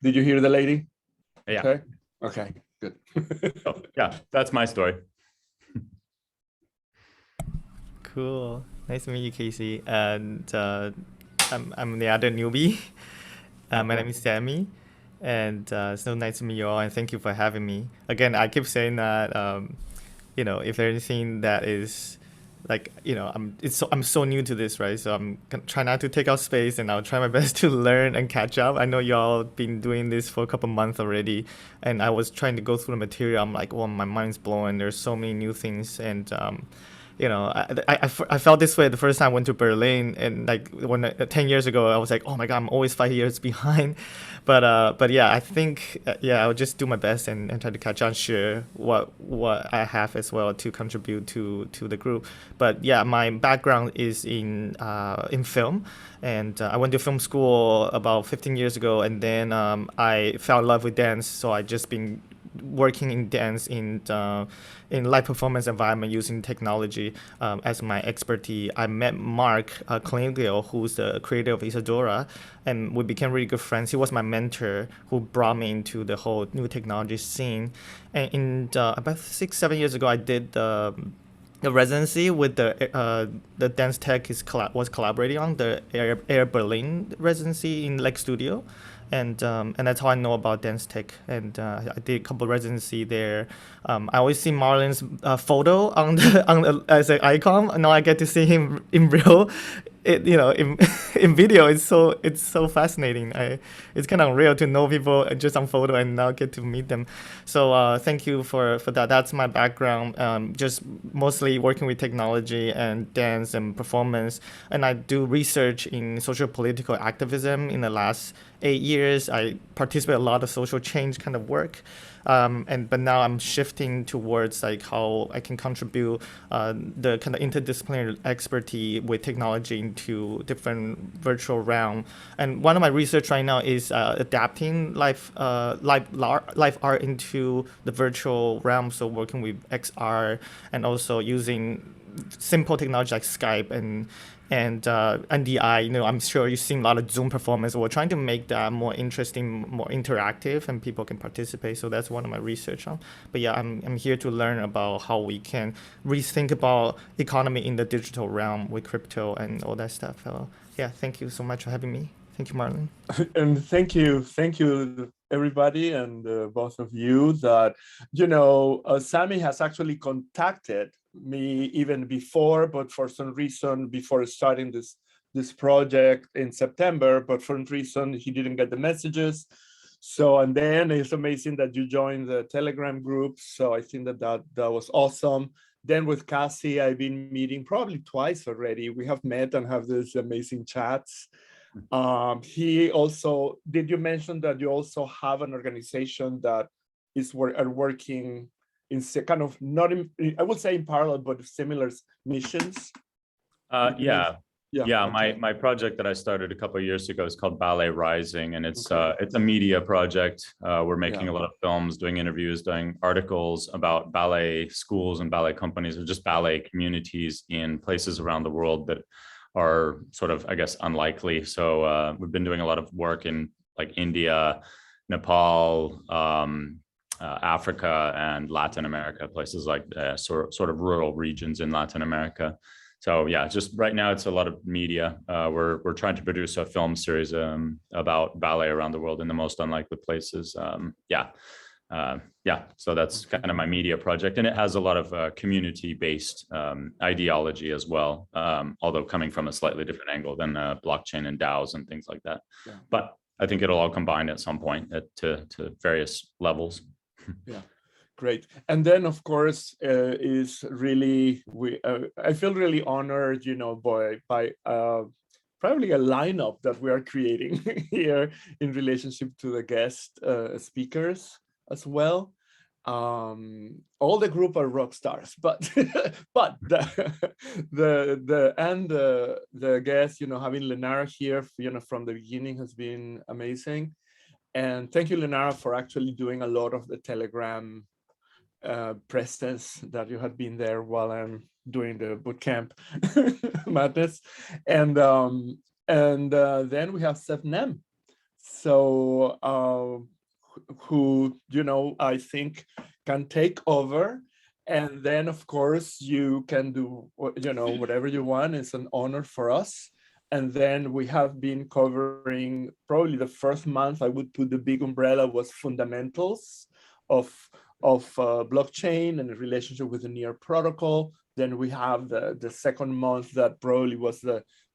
Did you hear the lady? Yeah. Okay, good. So, yeah, that's my story. Cool. Nice to meet you, Casey. And I'm the other newbie. My name is Sammy. And it's so nice to meet you all. And thank you for having me. Again, I keep saying that, if there's anything that is like, I'm so new to this, right? So I'm gonna try not to take out space, and I'll try my best to learn and catch up. I know y'all been doing this for a couple months already, and I was trying to go through the material. I'm like, well, my mind's blowing. There's so many new things, and I felt this way the first time I went to Berlin, and like 10 years ago, I was like, oh my God, I'm always 5 years behind. But yeah, I think I'll just do my best and try to catch on, share what I have as well to contribute to the group. But yeah, my background is in film, and I went to film school about 15 years ago, and then I fell in love with dance, so I just been working in dance in live performance environment using technology as my expertise. I met Mark Klingel, who's the creator of Isadora, and we became really good friends. He was my mentor who brought me into the whole new technology scene. And in about 6-7 years ago, I did the residency with the dance tech was collaborating on the Air Berlin residency in Lake Studio. And that's how I know about dance tech. And I did a couple residency there. I always see Marlon's photo as an icon. Now I get to see him in real. In video, it's so fascinating. It's kind of unreal to know people just on photo and now get to meet them. So thank you for that. That's my background. Just mostly working with technology and dance and performance. And I do research in social political activism. In the last 8 years, I participate in a lot of social change kind of work. But now I'm shifting towards like how I can contribute the kind of interdisciplinary expertise with technology into different virtual realm. And one of my research right now is adapting live art into the virtual realm. So working with XR and also using simple technology like Skype and NDI. I'm sure you've seen a lot of Zoom performance. We're trying to make that more interesting, more interactive, and people can participate. So that's one of my research on. But yeah, I'm here to learn about how we can rethink about economy in the digital realm with crypto and all that stuff. Yeah, thank you so much for having me. Thank you, Marlon. And thank you, everybody, and both of you. That Sammy has actually contacted me even before, but for some reason, before starting this project in September, but for some reason he didn't get the messages. So, and then it's amazing that you joined the Telegram group. So I think that was awesome. Then with Cassie, I've been meeting probably twice already. We have met and have these amazing chats. He also, did you mention that you also have an organization that is working in kind of not in, I would say in parallel, but similar missions? Yeah. My project that I started a couple of years ago is called Ballet Rising, and it's a media project. We're making a lot of films, doing interviews, doing articles about ballet schools and ballet companies, or just ballet communities in places around the world that are sort of, I guess, unlikely. So we've been doing a lot of work in like India, Nepal, Africa, and Latin America, places like sort of rural regions in Latin America. So yeah, just right now it's a lot of media. We're trying to produce a film series about ballet around the world in the most unlikely places. So that's kind of my media project, and it has a lot of community-based ideology as well, although coming from a slightly different angle than blockchain and DAOs and things like that. Yeah. But I think it'll all combine at some point to various levels. Yeah, great. And then of course is really I feel really honored, by probably a lineup that we are creating here in relationship to the guest speakers as well. All the group are rock stars, but the guest, having Lenara here, from the beginning has been amazing. And thank you, Lenara, for actually doing a lot of the Telegram presence that you had been there while I'm doing the bootcamp madness. And then we have Sebnem. So who, I think can take over. And then, of course, you can do, whatever you want. It's an honor for us. And then we have been covering, probably the first month, I would put the big umbrella was fundamentals of blockchain and the relationship with the NEAR protocol. Then we have the second month that probably was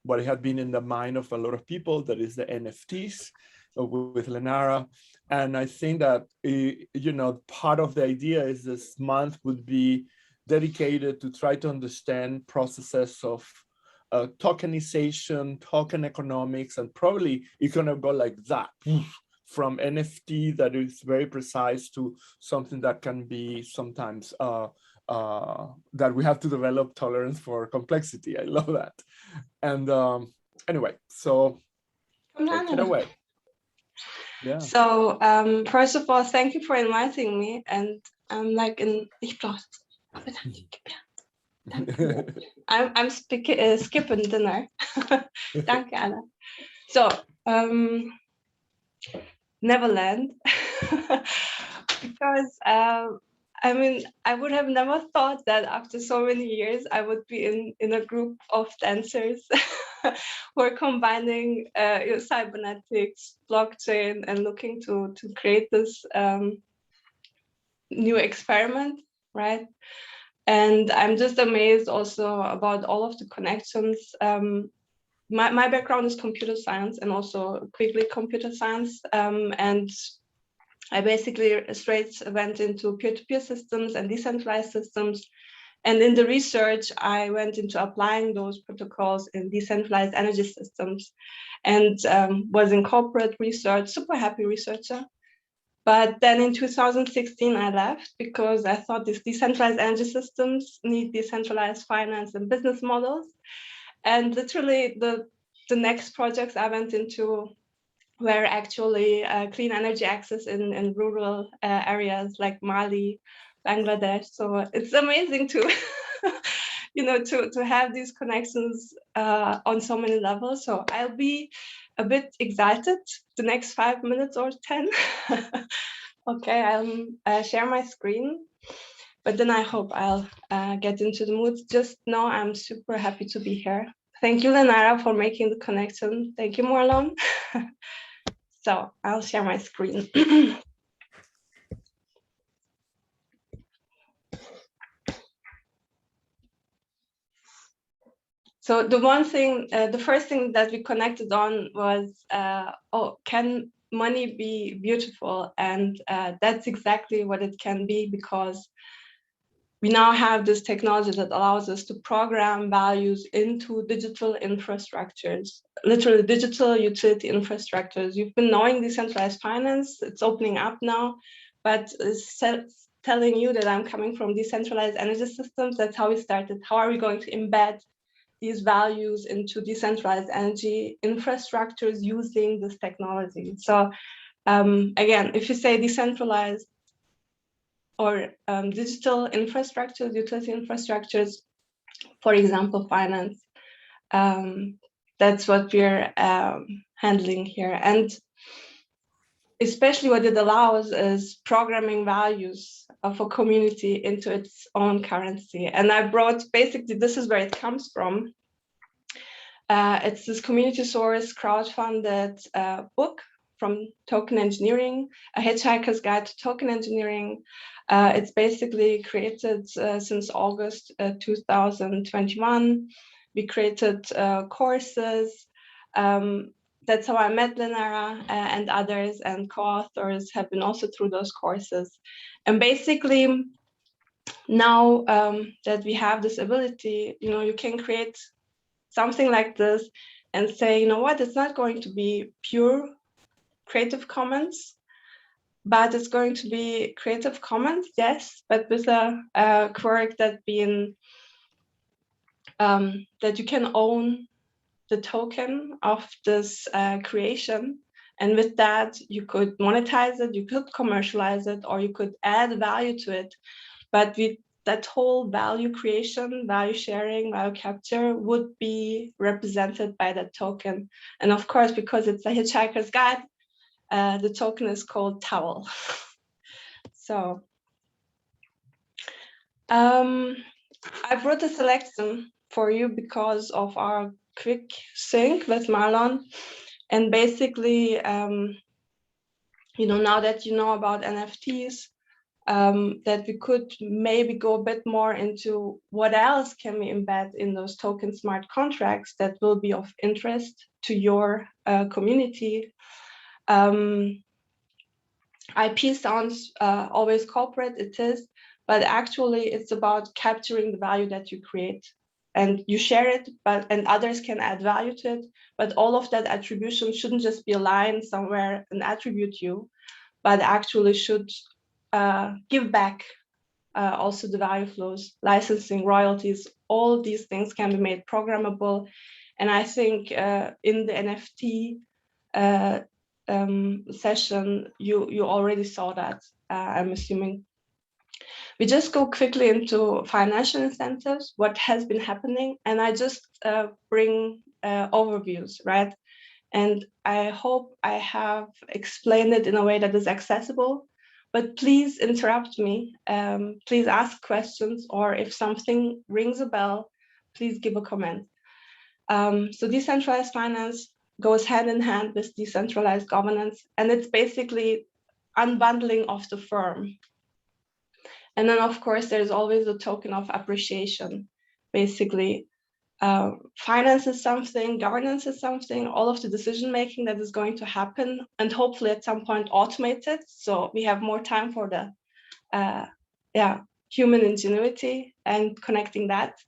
what had been in the mind of a lot of people, that is the NFTs with Lenara. And I think that, part of the idea is this month would be dedicated to try to understand processes of tokenization, token economics, and probably it's going to go like that, from NFT that is very precise to something that can be sometimes that we have to develop tolerance for complexity. I love that. And anyway, so take it away. Yeah. So first of all, thank you for inviting me. And I'm like I'm skipping dinner. Danke, Anna. So Neverland, because I mean, I would have never thought that after so many years I would be in a group of dancers who are combining cybernetics, blockchain, and looking to create this new experiment, right? And I'm just amazed also about all of the connections. My background is computer science and also quickly computer science. And I basically straight went into peer-to-peer systems and decentralized systems. And in the research, I went into applying those protocols in decentralized energy systems and was in corporate research, super happy researcher. But then in 2016, I left because I thought these decentralized energy systems need decentralized finance and business models. And literally the next projects I went into were actually clean energy access in rural areas like Mali, Bangladesh. So it's amazing to, to have these connections on so many levels. So I'll be a bit excited the next 5 minutes or 10. Okay, I'll share my screen, but then I hope I'll get into the mood. Just know I'm super happy to be here. Thank you, Lenara, for making the connection. Thank you, Marlon. So I'll share my screen. So the first thing that we connected on was, can money be beautiful? And that's exactly what it can be, because we now have this technology that allows us to program values into digital infrastructures, literally digital utility infrastructures. You've been knowing decentralized finance, it's opening up now, but it's telling you that I'm coming from decentralized energy systems. That's how we started. How are we going to embed these values into decentralized energy infrastructures using this technology? So again, if you say decentralized or digital infrastructures, utility infrastructures, for example, finance, that's what we're handling here. And especially what it allows is programming values of a community into its own currency. And I brought, basically, this is where it comes from. It's this community source crowdfunded book from Token Engineering, A Hitchhiker's Guide to Token Engineering. It's basically created since August 2021. We created courses. That's how I met Lenara and others, and co-authors have been also through those courses. And basically, now that we have this ability, you can create something like this and say, you know what, it's not going to be pure Creative Commons, but it's going to be Creative Commons, yes, but with a quirk that being that you can own the token of this creation, and with that you could monetize it, you could commercialize it, or you could add value to it. But with that whole value creation, value sharing, value capture would be represented by that token. And of course, because it's a Hitchhiker's Guide, The token is called Towel. So I brought a selection for you because of our quick sync with Marlon. And basically, now that you know about NFTs, that we could maybe go a bit more into what else can we embed in those token smart contracts that will be of interest to your community. IP sounds always corporate, it is, but actually it's about capturing the value that you create. And you share it, and others can add value to it. But all of that attribution shouldn't just be a line somewhere and attribute you, but actually should give back also the value flows, licensing, royalties. All these things can be made programmable. And I think in the NFT session, you already saw that, I'm assuming. We just go quickly into financial incentives, what has been happening, and I just bring overviews, right? And I hope I have explained it in a way that is accessible, but please interrupt me. Please ask questions, or if something rings a bell, please give a comment. So decentralized finance goes hand in hand with decentralized governance, and it's basically unbundling of the firm. And then, of course, there's always a token of appreciation. Basically, finance is something, governance is something, all of the decision-making that is going to happen, and hopefully at some point automated. So we have more time for the human ingenuity and connecting that.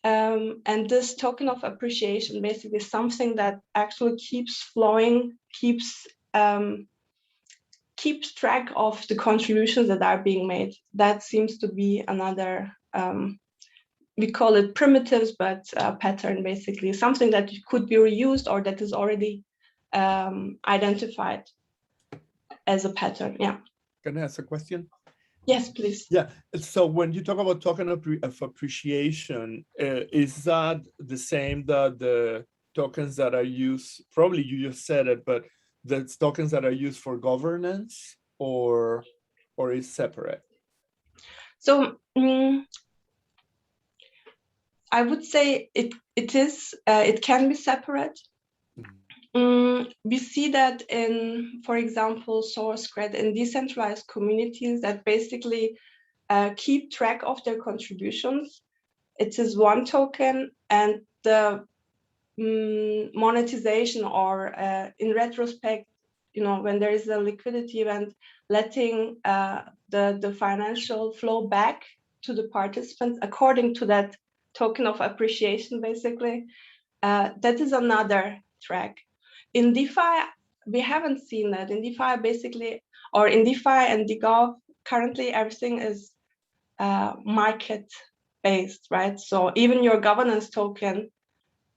And this token of appreciation basically is something that actually keeps flowing, keeps track of the contributions that are being made. That seems to be another, we call it primitives, but pattern, basically, something that could be reused or that is already identified as a pattern. Yeah. Can I ask a question? Yes, please. Yeah. So when you talk about token of appreciation, is that the same that the tokens that are used, probably you just said it, but the tokens that are used for governance, or is separate? So I would say it can be separate. We see that in, for example, source credit in decentralized communities that basically keep track of their contributions. It is one token, and the monetization, or in retrospect, when there is a liquidity event, letting the financial flow back to the participants according to that token of appreciation, basically, that is another track. In DeFi, we haven't seen that. In DeFi, basically, or in DeFi and DeGov, currently everything is market-based, right? So even your governance token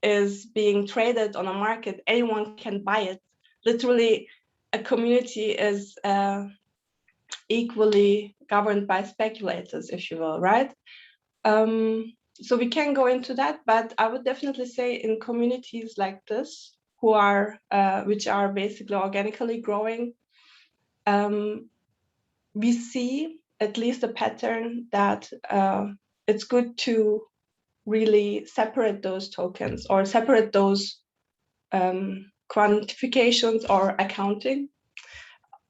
is being traded on a market. Anyone can buy it. Literally, a community is equally governed by speculators, if you will, right? So we can go into that, but I would definitely say in communities like this, which are basically organically growing, we see at least a pattern that it's good to really separate those tokens, or separate those quantifications or accounting.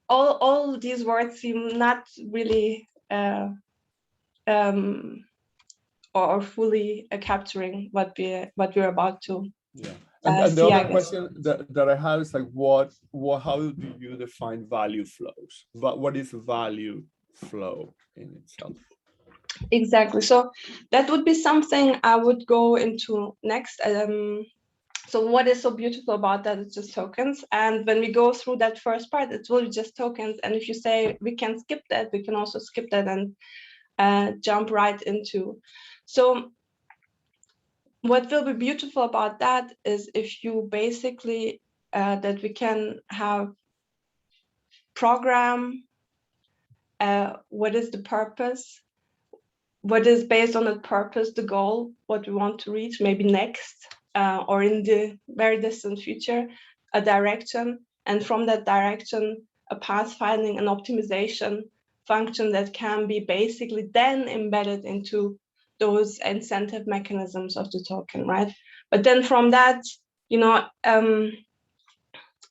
All these words seem not really or fully capturing what we're about to. Yeah. And the other question that I have is like, how do you define value flows? What is value flow in itself? Exactly. So that would be something I would go into next. So what is so beautiful about that? It's just tokens. And when we go through that first part, it's really just tokens. And if you say we can skip that, we can also skip that and jump right into. So what will be beautiful about that is if you basically, that we can have program, what is the purpose, what is based on the purpose, the goal, what we want to reach, maybe next, or in the very distant future, a direction, and from that direction, a pathfinding and optimization function that can be basically then embedded into those incentive mechanisms of the token, right? But then from that, you know,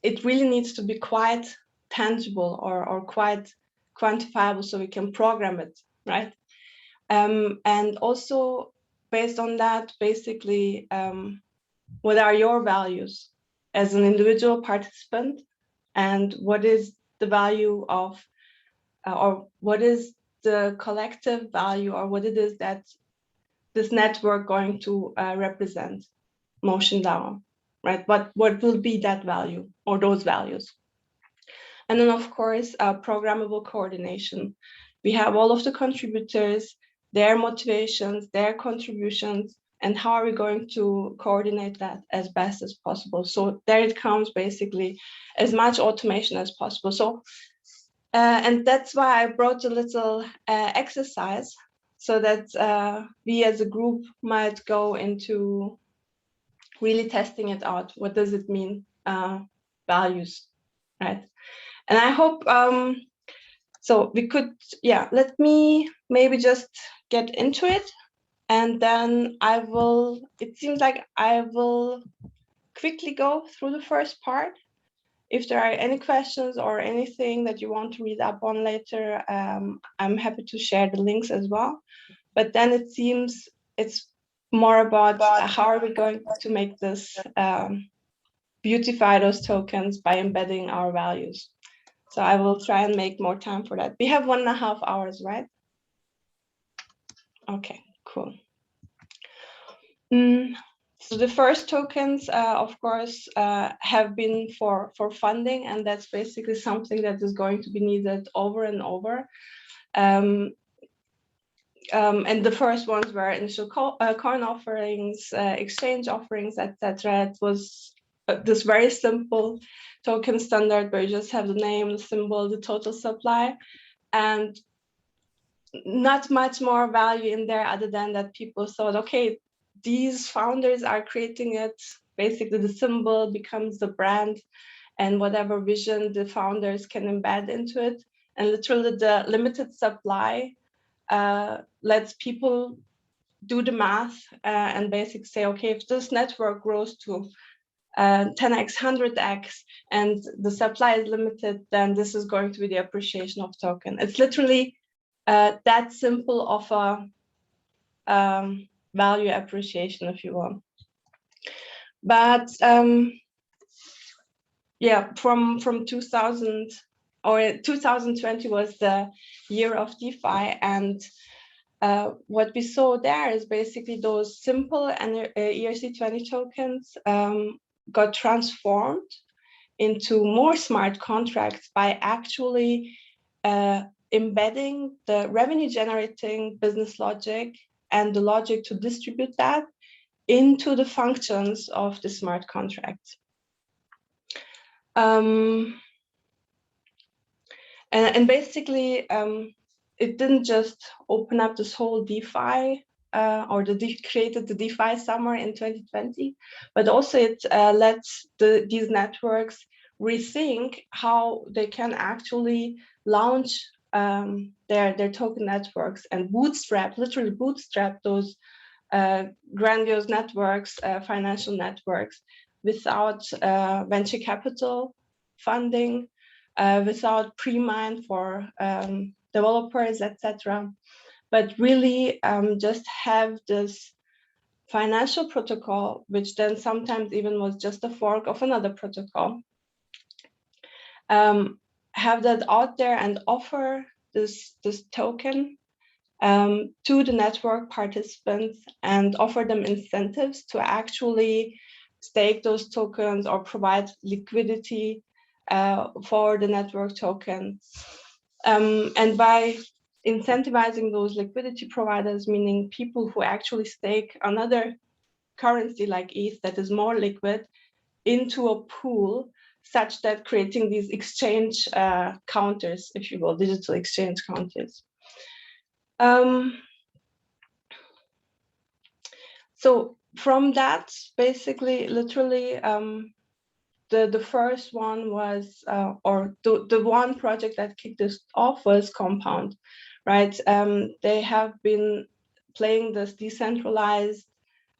it really needs to be quite tangible or quite quantifiable so we can program it, right? And also based on that, basically, what are your values as an individual participant, and what is the value of, or what is the collective value, or what it is that this network going to represent MotionDAO, right? What will be that value or those values? And then of course, programmable coordination. We have all of the contributors, their motivations, their contributions, and how are we going to coordinate that as best as possible? So there it comes, basically as much automation as possible. So, and that's why I brought a little exercise so that we as a group might go into really testing it out. What does it mean, values, right? And I hope, so we could, yeah, let me maybe just get into it. And then I will, it seems like I will quickly go through the first part. If there are any questions or anything that you want to read up on later, I'm happy to share the links as well. But then it seems it's more about how are we going to make this, beautify those tokens by embedding our values. So I will try and make more time for that. We have 1.5 hours, right? Okay, cool. So the first tokens, of course, have been for funding, and that's basically something that is going to be needed over and over. And the first ones were initial coin offerings, exchange offerings, etc. It was this very simple token standard where you just have the name, the symbol, the total supply, and not much more value in there other than that people thought, okay, these founders are creating it, basically the symbol becomes the brand, and whatever vision the founders can embed into it. And literally the limited supply lets people do the math and basically say, okay, if this network grows to 10x, 100x, and the supply is limited, then this is going to be the appreciation of token. It's literally that simple of a value appreciation, if you will. But yeah, from 2000 or 2020 was the year of DeFi, and what we saw there is basically those simple and ERC20 tokens got transformed into more smart contracts by actually embedding the revenue generating business logic and the logic to distribute that into the functions of the smart contracts. And basically, it didn't just open up this whole DeFi or created the DeFi summer in 2020, but also it lets these networks rethink how they can actually launch their token networks and literally bootstrap those grandiose networks, financial networks, without venture capital funding, without pre-mine for developers, etc. But really just have this financial protocol, which then sometimes even was just a fork of another protocol. Have that out there and offer this token to the network participants and offer them incentives to actually stake those tokens or provide liquidity for the network token. And by incentivizing those liquidity providers, meaning people who actually stake another currency like ETH that is more liquid into a pool, such that creating these exchange counters, if you will, digital exchange counters. So from that, basically, literally, the first one was, or the one project that kicked this off was Compound, right? They have been playing this decentralized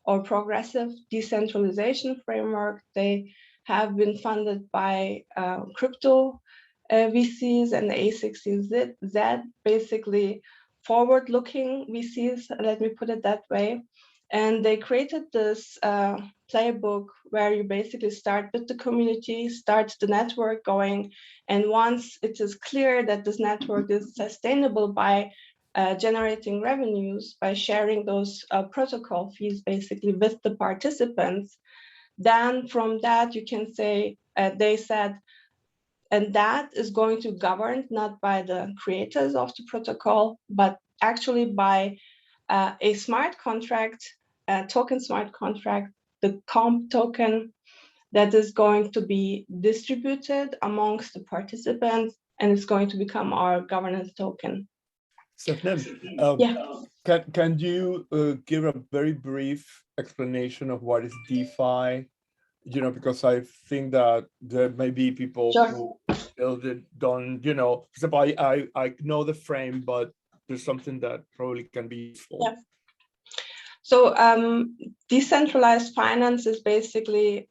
or progressive decentralization framework. They have been funded by crypto VCs and the A16Z, basically forward-looking VCs, let me put it that way. And they created this playbook where you basically start with the community, start the network going. And once it is clear that this network is sustainable by generating revenues, by sharing those protocol fees basically with the participants, then from that you can say, they said, and that is going to govern not by the creators of the protocol, but actually by a smart contract, a token smart contract, the comp token that is going to be distributed amongst the participants, and it's going to become our governance token. Sebnem, can you give a very brief explanation of what is DeFi? You know, because I think that there may be people who build it, don't, you know, for example, I know the frame, but there's something that probably can be useful. Yeah. So decentralized finance is basically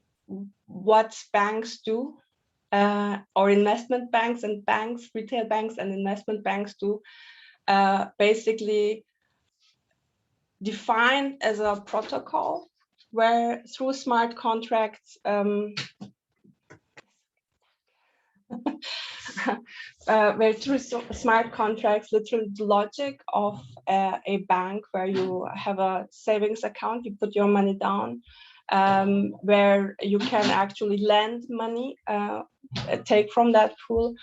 what banks do, or investment banks and banks, retail banks and investment banks do, basically defined as a protocol where through smart contracts, where through smart contracts, literally the logic of a bank where you have a savings account, you put your money down, where you can actually lend money, take from that pool,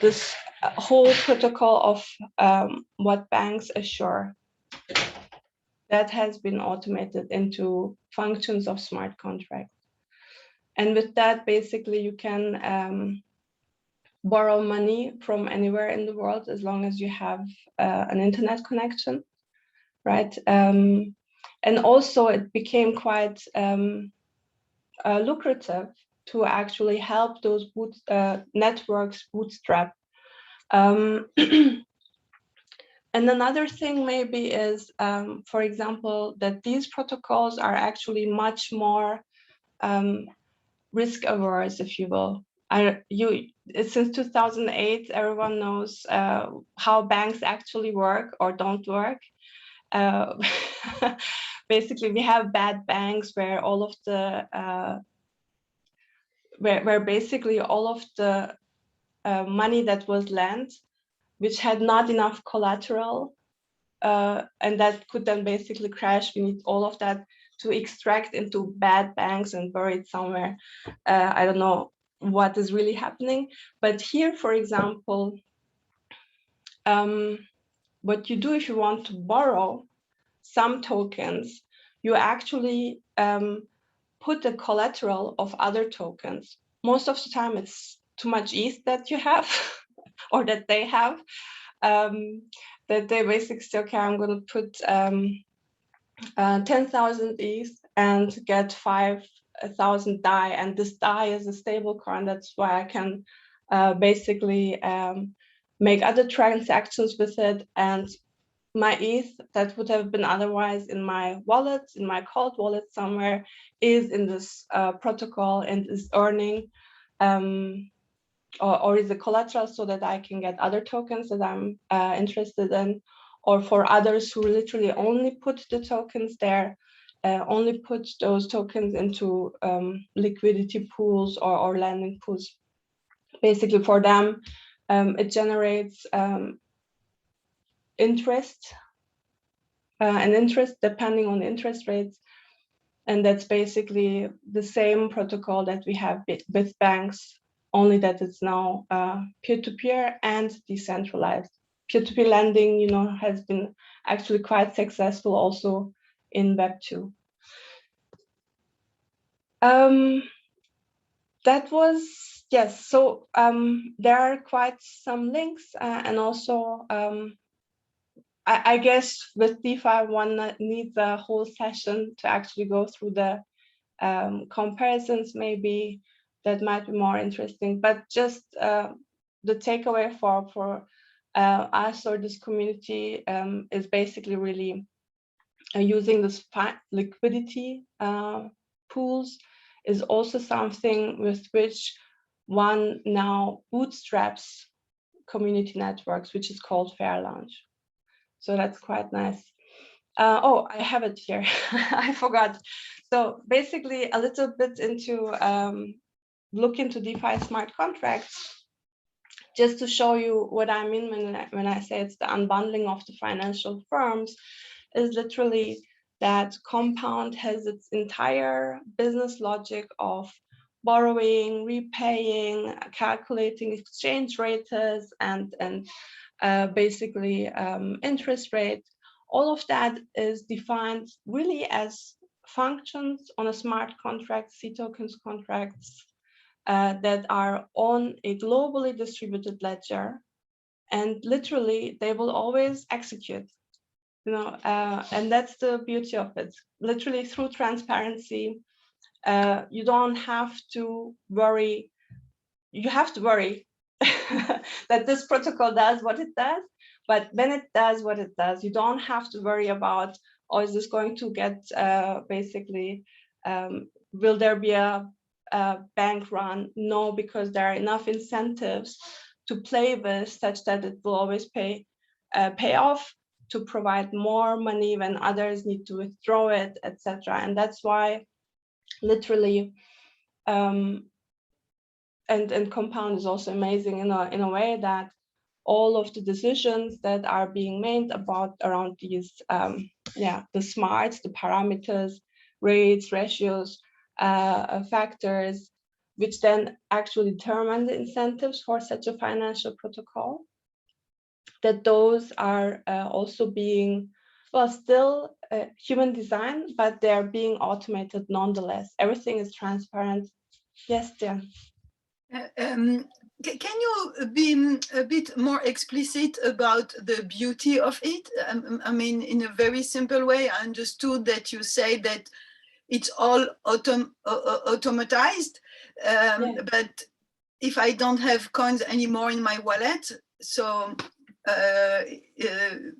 this whole protocol of what banks assure, that has been automated into functions of smart contracts. And with that, basically, you can borrow money from anywhere in the world as long as you have an internet connection, right? And also it became quite lucrative to actually help those networks bootstrap. And another thing maybe is, for example, that these protocols are actually much more risk averse, if you will. Since 2008, everyone knows how banks actually work or don't work. Basically, we have bad banks where all of the where basically all of the money that was lent, which had not enough collateral, and that could then basically crash. We need all of that to extract into bad banks and bury it somewhere. I don't know what is really happening. But here, for example, what you do if you want to borrow some tokens, you actually put the collateral of other tokens. Most of the time, it's too much ETH that you have or that they have, that they basically say, okay, I'm going to put 10,000 ETH and get 5,000 DAI, and this DAI is a stable coin. That's why I can basically make other transactions with it, and my ETH that would have been otherwise in my wallet, in my cold wallet somewhere, is in this protocol and is earning or is a collateral so that I can get other tokens that I'm interested in, or for others who literally only put the tokens there, only put those tokens into liquidity pools or lending pools. Basically for them, it generates interest and interest depending on interest rates. And that's basically the same protocol that we have with banks, only that it's now peer-to-peer and decentralized. Peer-to-peer lending, you know, has been actually quite successful also in Web 2. That was, yes, so there are quite some links and also I guess with DeFi, one needs a whole session to actually go through the comparisons maybe, that might be more interesting. But just the takeaway for us or this community is basically really using this liquidity pools is also something with which one now bootstraps community networks, which is called Fair Launch. So that's quite nice. Oh, I have it here. I forgot. So basically a little bit into look into DeFi smart contracts, just to show you what I mean when I say it's the unbundling of the financial firms, is literally that Compound has its entire business logic of borrowing, repaying, calculating exchange rates, and basically interest rate. All of that is defined really as functions on a smart contract, C-tokens contracts that are on a globally distributed ledger, and literally they will always execute. And that's the beauty of it. Literally through transparency, you don't have to worry. You have to worry that this protocol does what it does, but when it does what it does, you don't have to worry about, oh, is this going to get basically, will there be a bank run? No, because there are enough incentives to play with such that it will always pay off, to provide more money when others need to withdraw it, etc. And that's why literally, and Compound is also amazing in a way that all of the decisions that are being made around these, the smarts, the parameters, rates, ratios, factors, which then actually determine the incentives for such a financial protocol, that those are also being, well, still human design, but they're being automated nonetheless. Everything is transparent. Yes, Dan. Can you be a bit more explicit about the beauty of it? I mean, in a very simple way, I understood that you say that it's all automatized, but if I don't have coins anymore in my wallet, so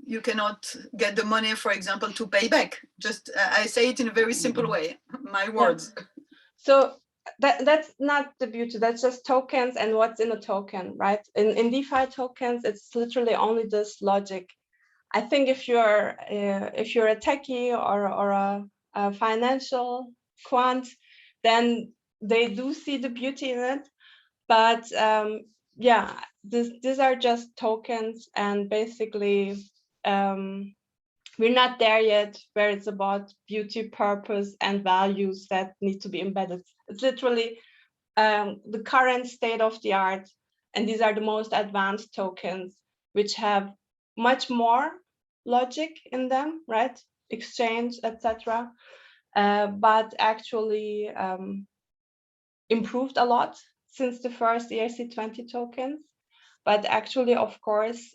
you cannot get the money, for example, to pay back. Just I say it in a very simple way, my words. So that's not the beauty. That's just tokens and what's in a token, right? In DeFi tokens, it's literally only this logic. I think if you're a techie or a financial quant, then they do see the beauty in it. But these are just tokens, and basically we're not there yet where it's about beauty, purpose, and values that need to be embedded. It's literally the current state of the art, and these are the most advanced tokens, which have much more logic in them, right? Exchange, etc. But actually improved a lot since the first ERC20 tokens. But actually, of course,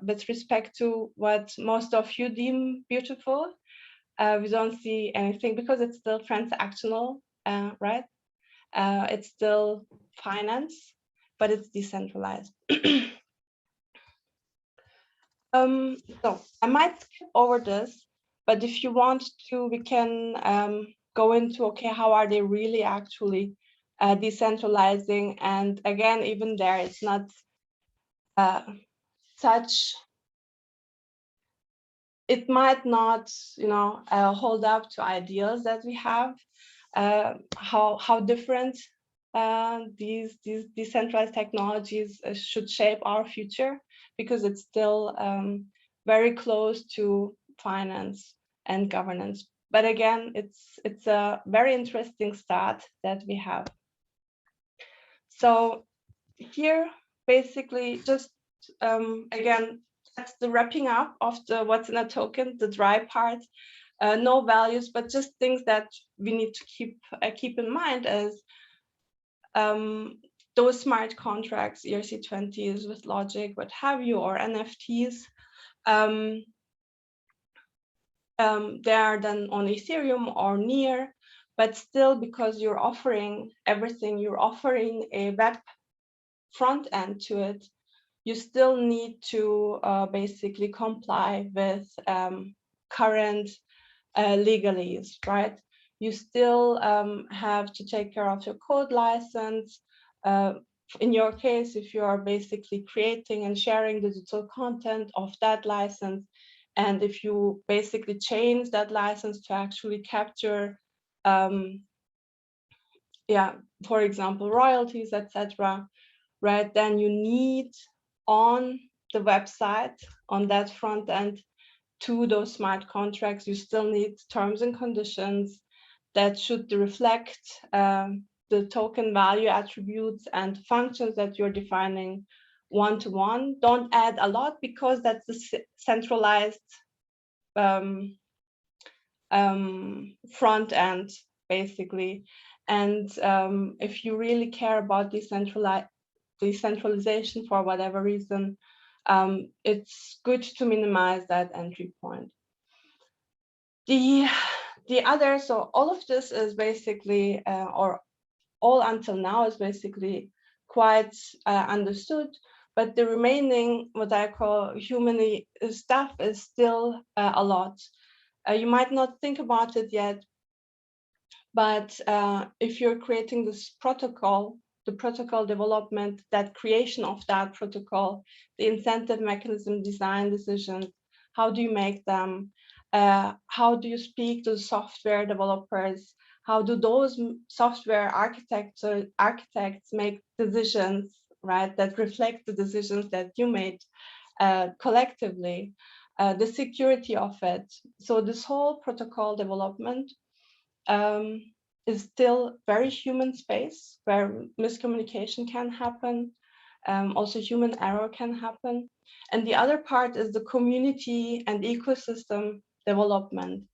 with respect to what most of you deem beautiful, we don't see anything because it's still transactional, right? It's still finance, but it's decentralized. So I might skip over this, but if you want to, we can go into, okay, how are they really actually decentralizing? And again, even there, it's not such, it might not, hold up to ideals that we have, how different these decentralized technologies should shape our future, because it's still very close to finance and governance. But again, it's a very interesting start that we have. So here, basically, just again, that's the wrapping up of the what's in a token, the dry part. No values, but just things that we need to keep in mind as those smart contracts, ERC20s with logic, what have you, or NFTs. They are then on Ethereum or near, but still, because you're offering everything, you're offering a web front end to it, you still need to basically comply with current legalese, right? You still have to take care of your code license. In your case, if you are basically creating and sharing digital content of that license, and if you basically change that license to actually capture, for example, royalties, etc., right? Then you need on the website, on that front end, to those smart contracts, you still need terms and conditions that should reflect the token value attributes and functions that you're defining one-to-one. Don't add a lot, because that's the centralized front end, basically. And if you really care about decentralization for whatever reason, it's good to minimize that entry point. The other, so all of this is basically, or all until now is basically quite understood, but the remaining, what I call human stuff, is still a lot. You might not think about it yet, but if you're creating this protocol, the protocol development, that creation of that protocol, the incentive mechanism design decisions, how do you make them? How do you speak to software developers? How do those software architects make decisions, right, that reflect the decisions that you made collectively? The security of it. So this whole protocol development is still very human space, where miscommunication can happen. Also human error can happen. And the other part is the community and ecosystem development.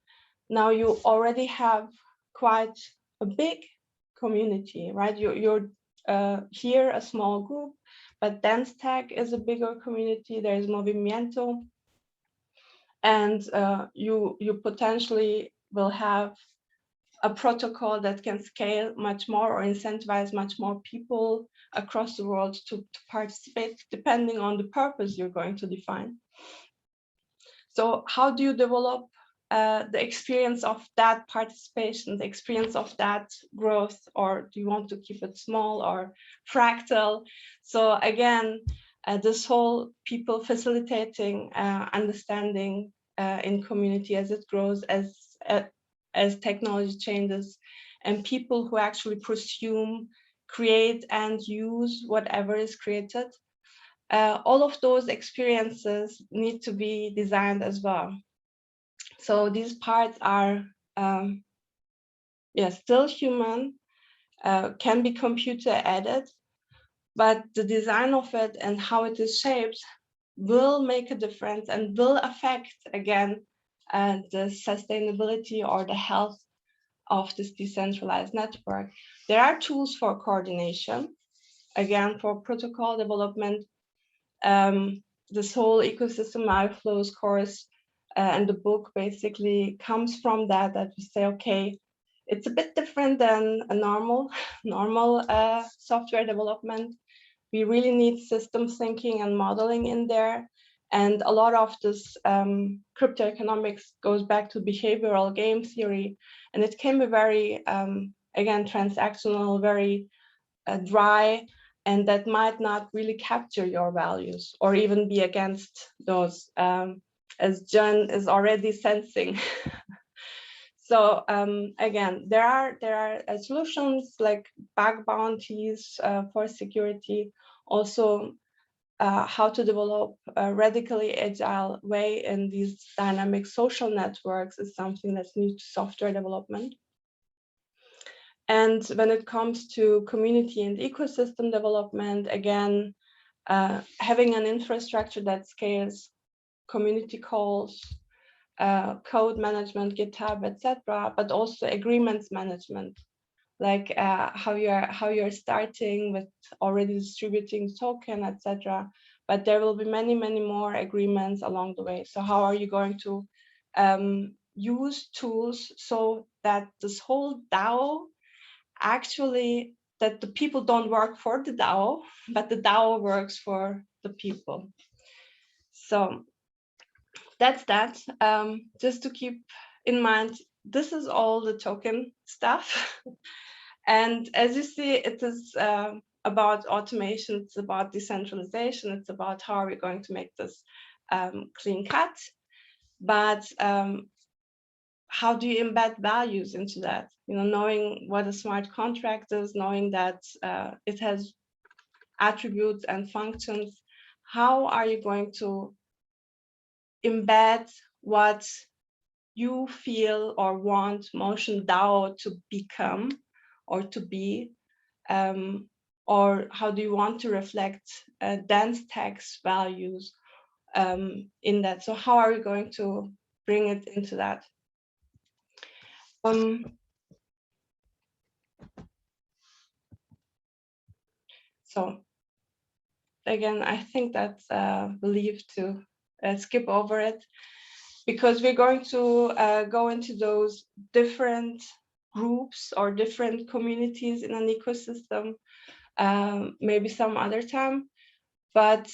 Now you already have quite a big community, right? You're here a small group, but DanceTech is a bigger community. There is Movimiento. And you potentially will have a protocol that can scale much more or incentivize much more people across the world to participate, depending on the purpose you're going to define. So how do you develop the experience of that participation, the experience of that growth, or do you want to keep it small or fractal? So again, this whole people facilitating understanding in community as it grows, as technology changes, and people who actually presume, create, and use whatever is created. All of those experiences need to be designed as well. So these parts are still human, can be computer added, but the design of it and how it is shaped will make a difference and will affect, again, the sustainability or the health of this decentralized network. There are tools for coordination, again, for protocol development. This whole ecosystem flows course and the book basically comes from that we say, okay, it's a bit different than a normal software development. We really need system thinking and modeling in there. And a lot of this crypto economics goes back to behavioral game theory. And it can be very, again, transactional, very dry, and that might not really capture your values or even be against those, as John is already sensing. So again, there are solutions like bug bounties for security. Also, how to develop a radically agile way in these dynamic social networks is something that's new to software development. And when it comes to community and ecosystem development, again, having an infrastructure that scales, community calls, code management, GitHub, etc., but also agreements management, like how you're starting with already distributing token, etc. But there will be many more agreements along the way. So how are you going to use tools so that this whole DAO actually, that the people don't work for the DAO, but the DAO works for the people. So that's that. Just to keep in mind, this is all the token stuff. And as you see, it is about automation, it's about decentralization, it's about how are we going to make this clean cut. But how do you embed values into that? You know, knowing what a smart contract is, knowing that it has attributes and functions. How are you going to embed what you feel or want MotionDAO to become or to be? Or how do you want to reflect dense text values in that? So how are we going to bring it into that? So again, I think that's we'll leave to skip over it, because we're going to go into those different groups or different communities in an ecosystem maybe some other time. But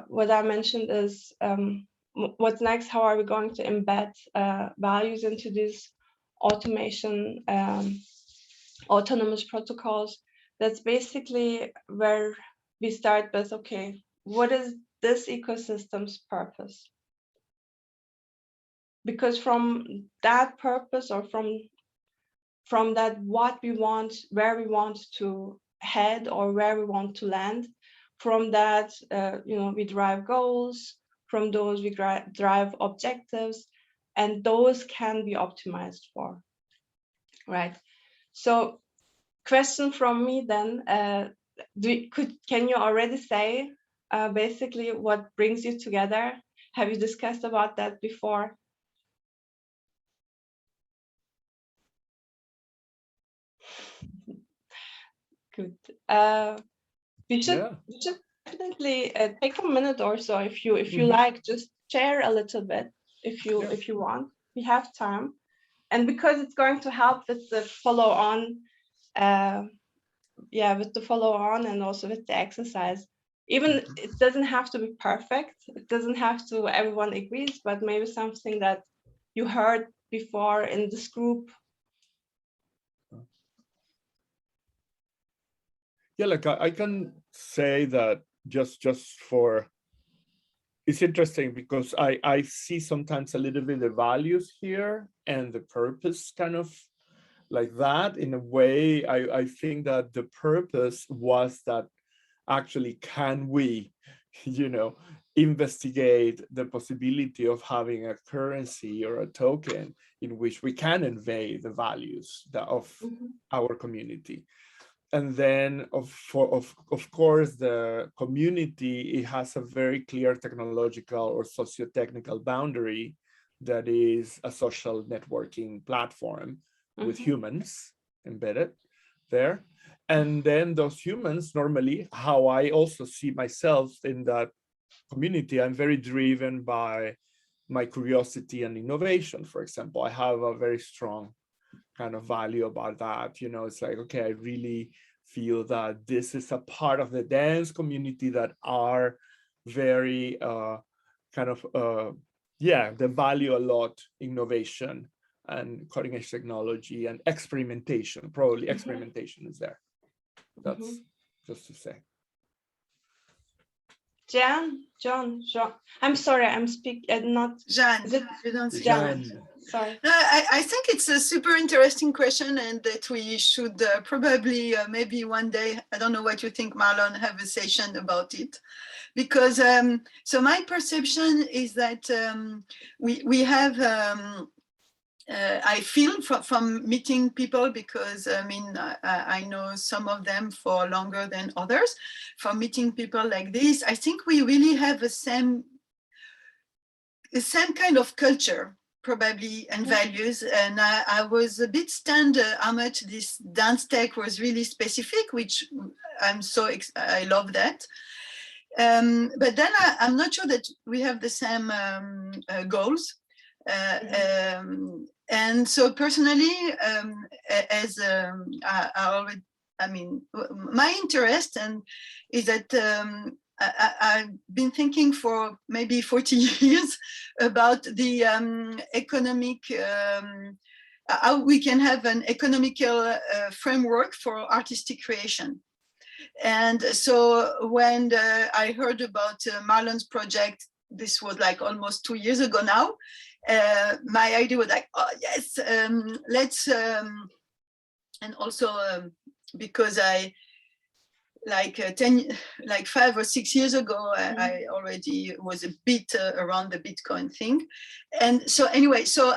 what I mentioned is what's next, how are we going to embed values into these automation autonomous protocols? That's basically where we start with, okay, what is this ecosystem's purpose? Because from that purpose, or from that what we want, where we want to head or where we want to land, from that you know, we drive goals, from those we drive objectives, and those can be optimized for, right? So question from me then, can you already say basically what brings you together? Have you discussed about that before? Good. We should definitely take a minute or so, if you like, just share a little bit if you want. We have time, and because it's going to help with the follow on, with the follow on, and also with the exercise. Even it doesn't have to be perfect. It doesn't have to everyone agrees, but maybe something that you heard before in this group. Yeah, like I can say that just for, it's interesting because I see sometimes a little bit the values here and the purpose kind of like that. In a way, I think that the purpose was that actually, can we, you know, investigate the possibility of having a currency or a token in which we can convey the values of our community. And then, of course, the community, it has a very clear technological or socio-technical boundary that is a social networking platform with humans embedded there. And then those humans, normally, how I also see myself in that community, I'm very driven by my curiosity and innovation. For example, I have a very strong kind of value about that. You know, it's like, okay, I really feel that this is a part of the dance community that are very they value a lot innovation and cutting edge technology and experimentation. Probably experimentation is there. That's just to say. John. I'm sorry, I'm speaking not Jeanne. Jeanne. Sorry. I think it's a super interesting question, and that we should probably maybe one day, I don't know what you think, Marlon, have a session about it. Because, so my perception is that we have, I feel from meeting people, because I mean, I know some of them for longer than others, from meeting people like this, I think we really have the same kind of culture, probably, and values. And I was a bit stunned how much this dance tech was really specific, which I love that. But then I'm not sure that we have the same goals. And so personally, as I already, I mean, my interest is that I've been thinking for maybe 40 years about the economic, how we can have an economical framework for artistic creation. And so when I heard about Marlon's project, this was like almost 2 years ago now, my idea was like, oh yes, let's, and also because I, like 5 or 6 years ago, I already was a bit around the Bitcoin thing. And so anyway, so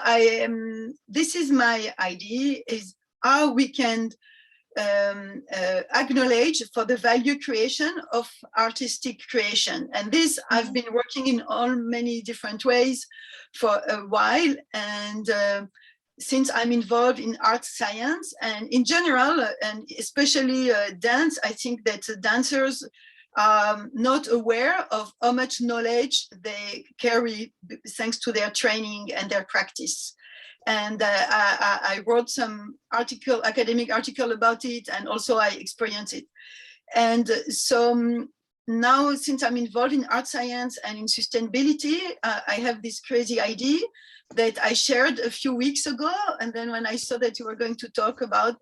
this is my idea, is how we can acknowledge for the value creation of artistic creation. And this I've been working in all many different ways for a while. And since I'm involved in art science and in general, and especially dance, I think that dancers are not aware of how much knowledge they carry thanks to their training and their practice. And I wrote some academic article about it, and also I experienced it. And so now, since I'm involved in art science and in sustainability, I have this crazy idea that I shared a few weeks ago. And then when I saw that you were going to talk about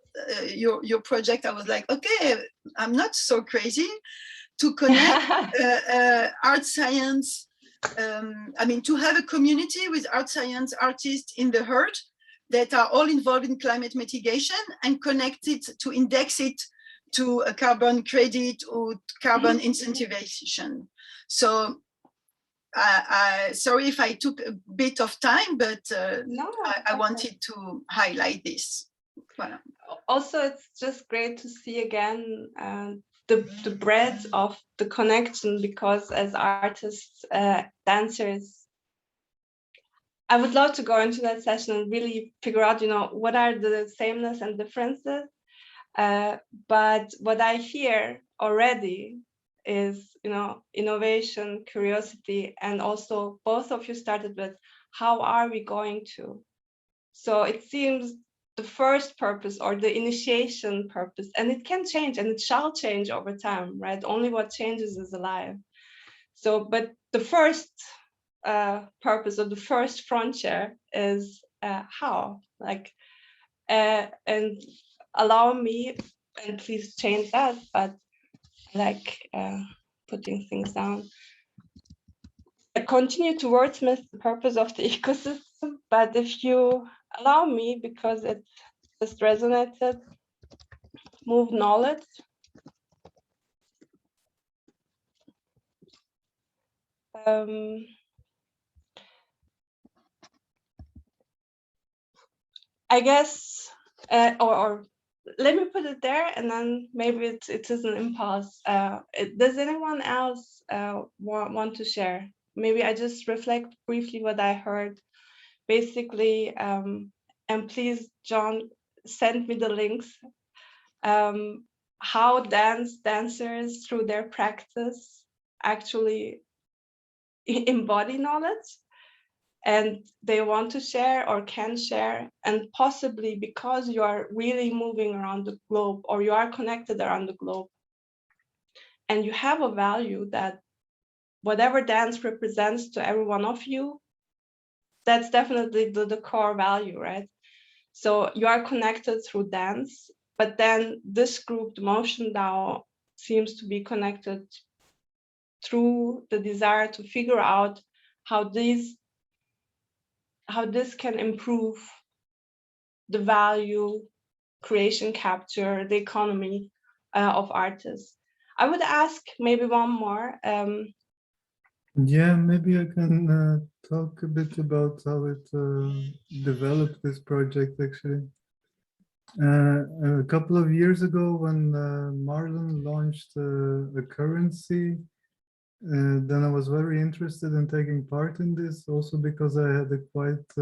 your project, I was like, okay, I'm not so crazy to connect art science. I mean, to have a community with art science artists in the herd that are all involved in climate mitigation and connect it to index it to a carbon credit or carbon incentivization. So sorry if I took a bit of time, but no, I wanted to highlight this. Voilà. Also, it's just great to see again the breadth of the connection, because as artists, dancers, I would love to go into that session and really figure out, you know, what are the sameness and differences. But what I hear already is, you know, innovation, curiosity, and also both of you started with, how are we going to? So it seems the first purpose, or the initiation purpose, and it can change and it shall change over time, right? Only what changes is alive. So, but the first purpose, or the first frontier, is how, like, and allow me, and please change that, but I like putting things down. I continue to wordsmith the purpose of the ecosystem, but if you allow me, because it just resonated, move knowledge. I guess, or let me put it there, and then maybe it is an impulse. Does anyone else want to share? Maybe I just reflect briefly what I heard. Basically, and please, John, send me the links. How dancers through their practice actually embody knowledge, and they want to share or can share, and possibly because you are really moving around the globe, or you are connected around the globe, and you have a value that whatever dance represents to every one of you, that's definitely the core value, right? So you are connected through dance, but then this group, the MotionDAO, seems to be connected through the desire to figure out how this can improve the value creation, capture, the economy of artists. I would ask maybe one more. Yeah, maybe I can talk a bit about how it developed, this project, actually. A couple of years ago, when Marlon launched a currency, then I was very interested in taking part in this, also because I had a quite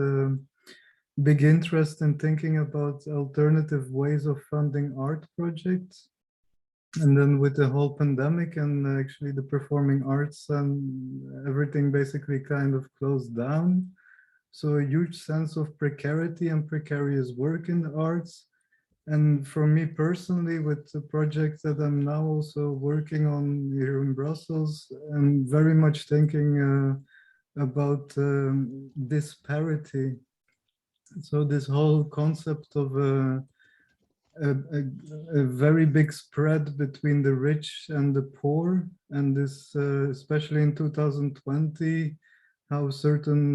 big interest in thinking about alternative ways of funding art projects. And then with the whole pandemic and actually the performing arts and everything basically kind of closed down. So a huge sense of precarity and precarious work in the arts. And for me personally, with the project that I'm now also working on here in Brussels, I'm very much thinking about disparity. So this whole concept of a very big spread between the rich and the poor, and this especially in 2020, how certain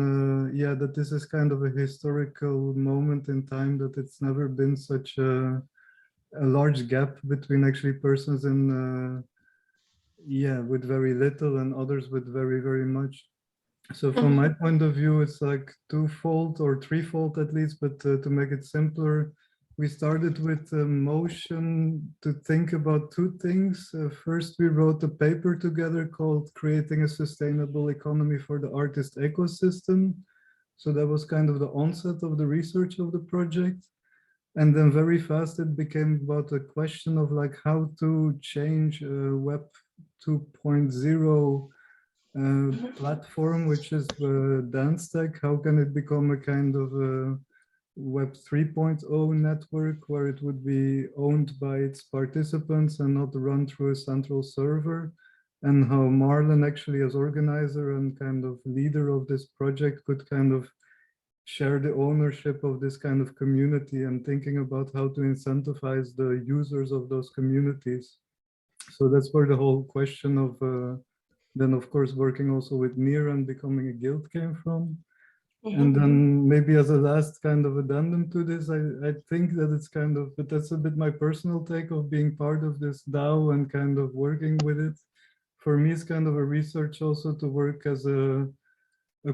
that this is kind of a historical moment in time, that it's never been such a large gap between actually persons in with very little and others with very, very much. So from my point of view, it's like twofold or threefold at least, but to make it simpler, we started with Motion to think about two things. First, we wrote a paper together called Creating a Sustainable Economy for the Artist Ecosystem. So that was kind of the onset of the research of the project. And then very fast, it became about a question of like how to change Web 2.0 platform, which is dance tech. How can it become a kind of a Web 3.0 network where it would be owned by its participants and not run through a central server? And how Marlon actually as organizer and kind of leader of this project could kind of share the ownership of this kind of community and thinking about how to incentivize the users of those communities. So that's where the whole question of then of course working also with NIR and becoming a guild came from. And then maybe as a last kind of addendum to this, I think that it's kind of, but that's a bit my personal take of being part of this DAO and kind of working with it. For me, it's kind of a research also to work as a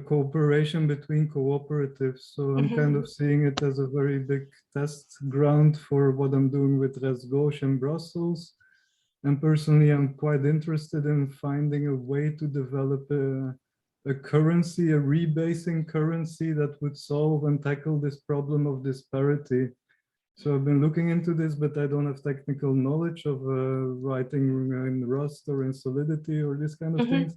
cooperation between cooperatives. So I'm kind of seeing it as a very big test ground for what I'm doing with Res Gauche in Brussels. And personally, I'm quite interested in finding a way to develop a currency, a rebasing currency that would solve and tackle this problem of disparity. So I've been looking into this, but I don't have technical knowledge of writing in Rust or in Solidity or this kind of things.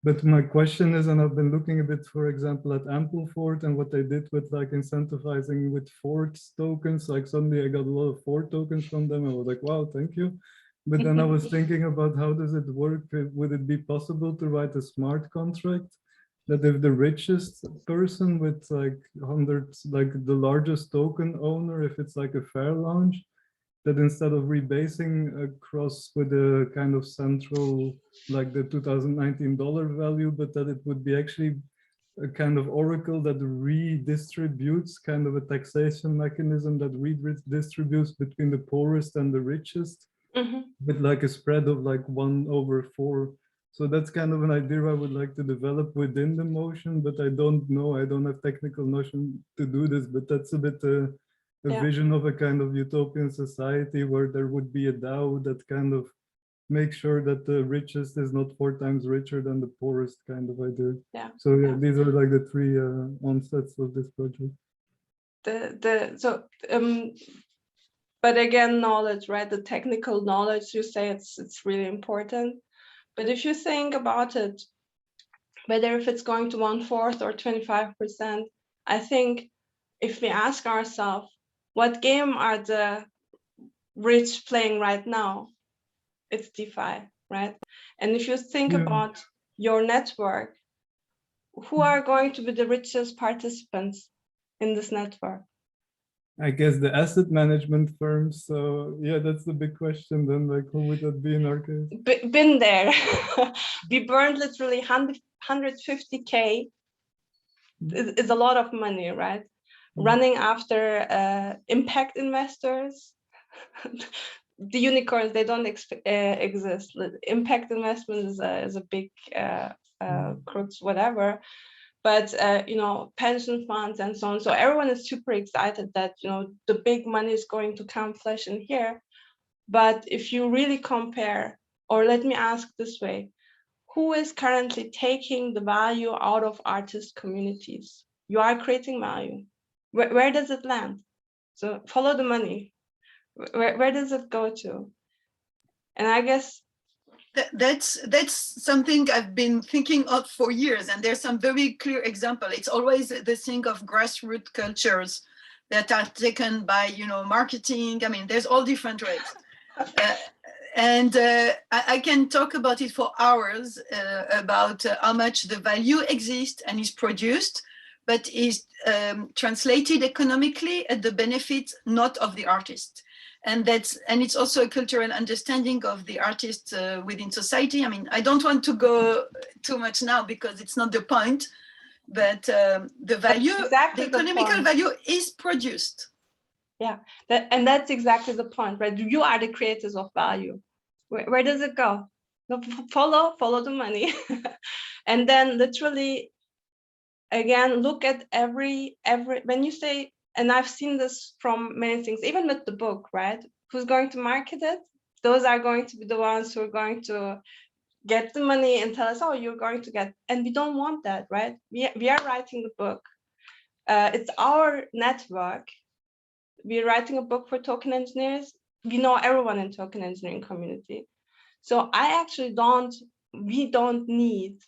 But my question is, and I've been looking a bit, for example, at Ampleford and what they did with like incentivizing with Ford tokens. Like suddenly I got a lot of Ford tokens from them. I was like, wow, thank you. But then I was thinking about how does it work? Would it be possible to write a smart contract that if the richest person with like hundreds, like the largest token owner, if it's like a fair launch, that instead of rebasing across with a kind of central, like the 2019 dollar value, but that it would be actually a kind of oracle that redistributes, kind of a taxation mechanism that redistributes between the poorest and the richest, with like a spread of like 1/4. So that's kind of an idea I would like to develop within the Motion, but I don't know, I don't have technical notion to do this, but that's a bit a vision of a kind of utopian society where there would be a DAO that kind of makes sure that the richest is not 4 times richer than the poorest, kind of idea. So these are like the three onsets of this project. But again, knowledge, right? The technical knowledge, you say it's really important. But if you think about it, whether if it's going to 1/4 or 25%, I think if we ask ourselves, what game are the rich playing right now? It's DeFi, right? And if you think about your network, who are going to be the richest participants in this network? I guess the asset management firms. So yeah, that's the big question then, like who would that be in our case? Been there. We burned literally 150K. It's a lot of money, right? Running after impact investors. The unicorns, they don't exist. Impact investment is a big crux, whatever. But you know, pension funds and so on. So everyone is super excited that, you know, the big money is going to come flush in here. But if you really compare, or let me ask this way, who is currently taking the value out of artist communities? You are creating value. Where does it land? So follow the money. Where does it go to? And I guess That's something I've been thinking of for years, and there's some very clear example. It's always the thing of grassroots cultures that are taken by, you know, marketing. I mean, there's all different ways. I can talk about it for hours about how much the value exists and is produced, but is translated economically at the benefit not of the artist. And it's also a cultural understanding of the artist within society. I mean, I don't want to go too much now because it's not the point, but the value, exactly the economical value is produced. Yeah, that's exactly the point, right? You are the creators of value. Where does it go? No, follow the money. And then literally, again, look at every, when you say, and I've seen this from many things, even with the book, right? Who's going to market it? Those are going to be the ones who are going to get the money and tell us, oh, you're going to get, and we don't want that, right? We are writing the book. It's our network. We're writing a book for token engineers. We know everyone in token engineering community. So I actually we don't need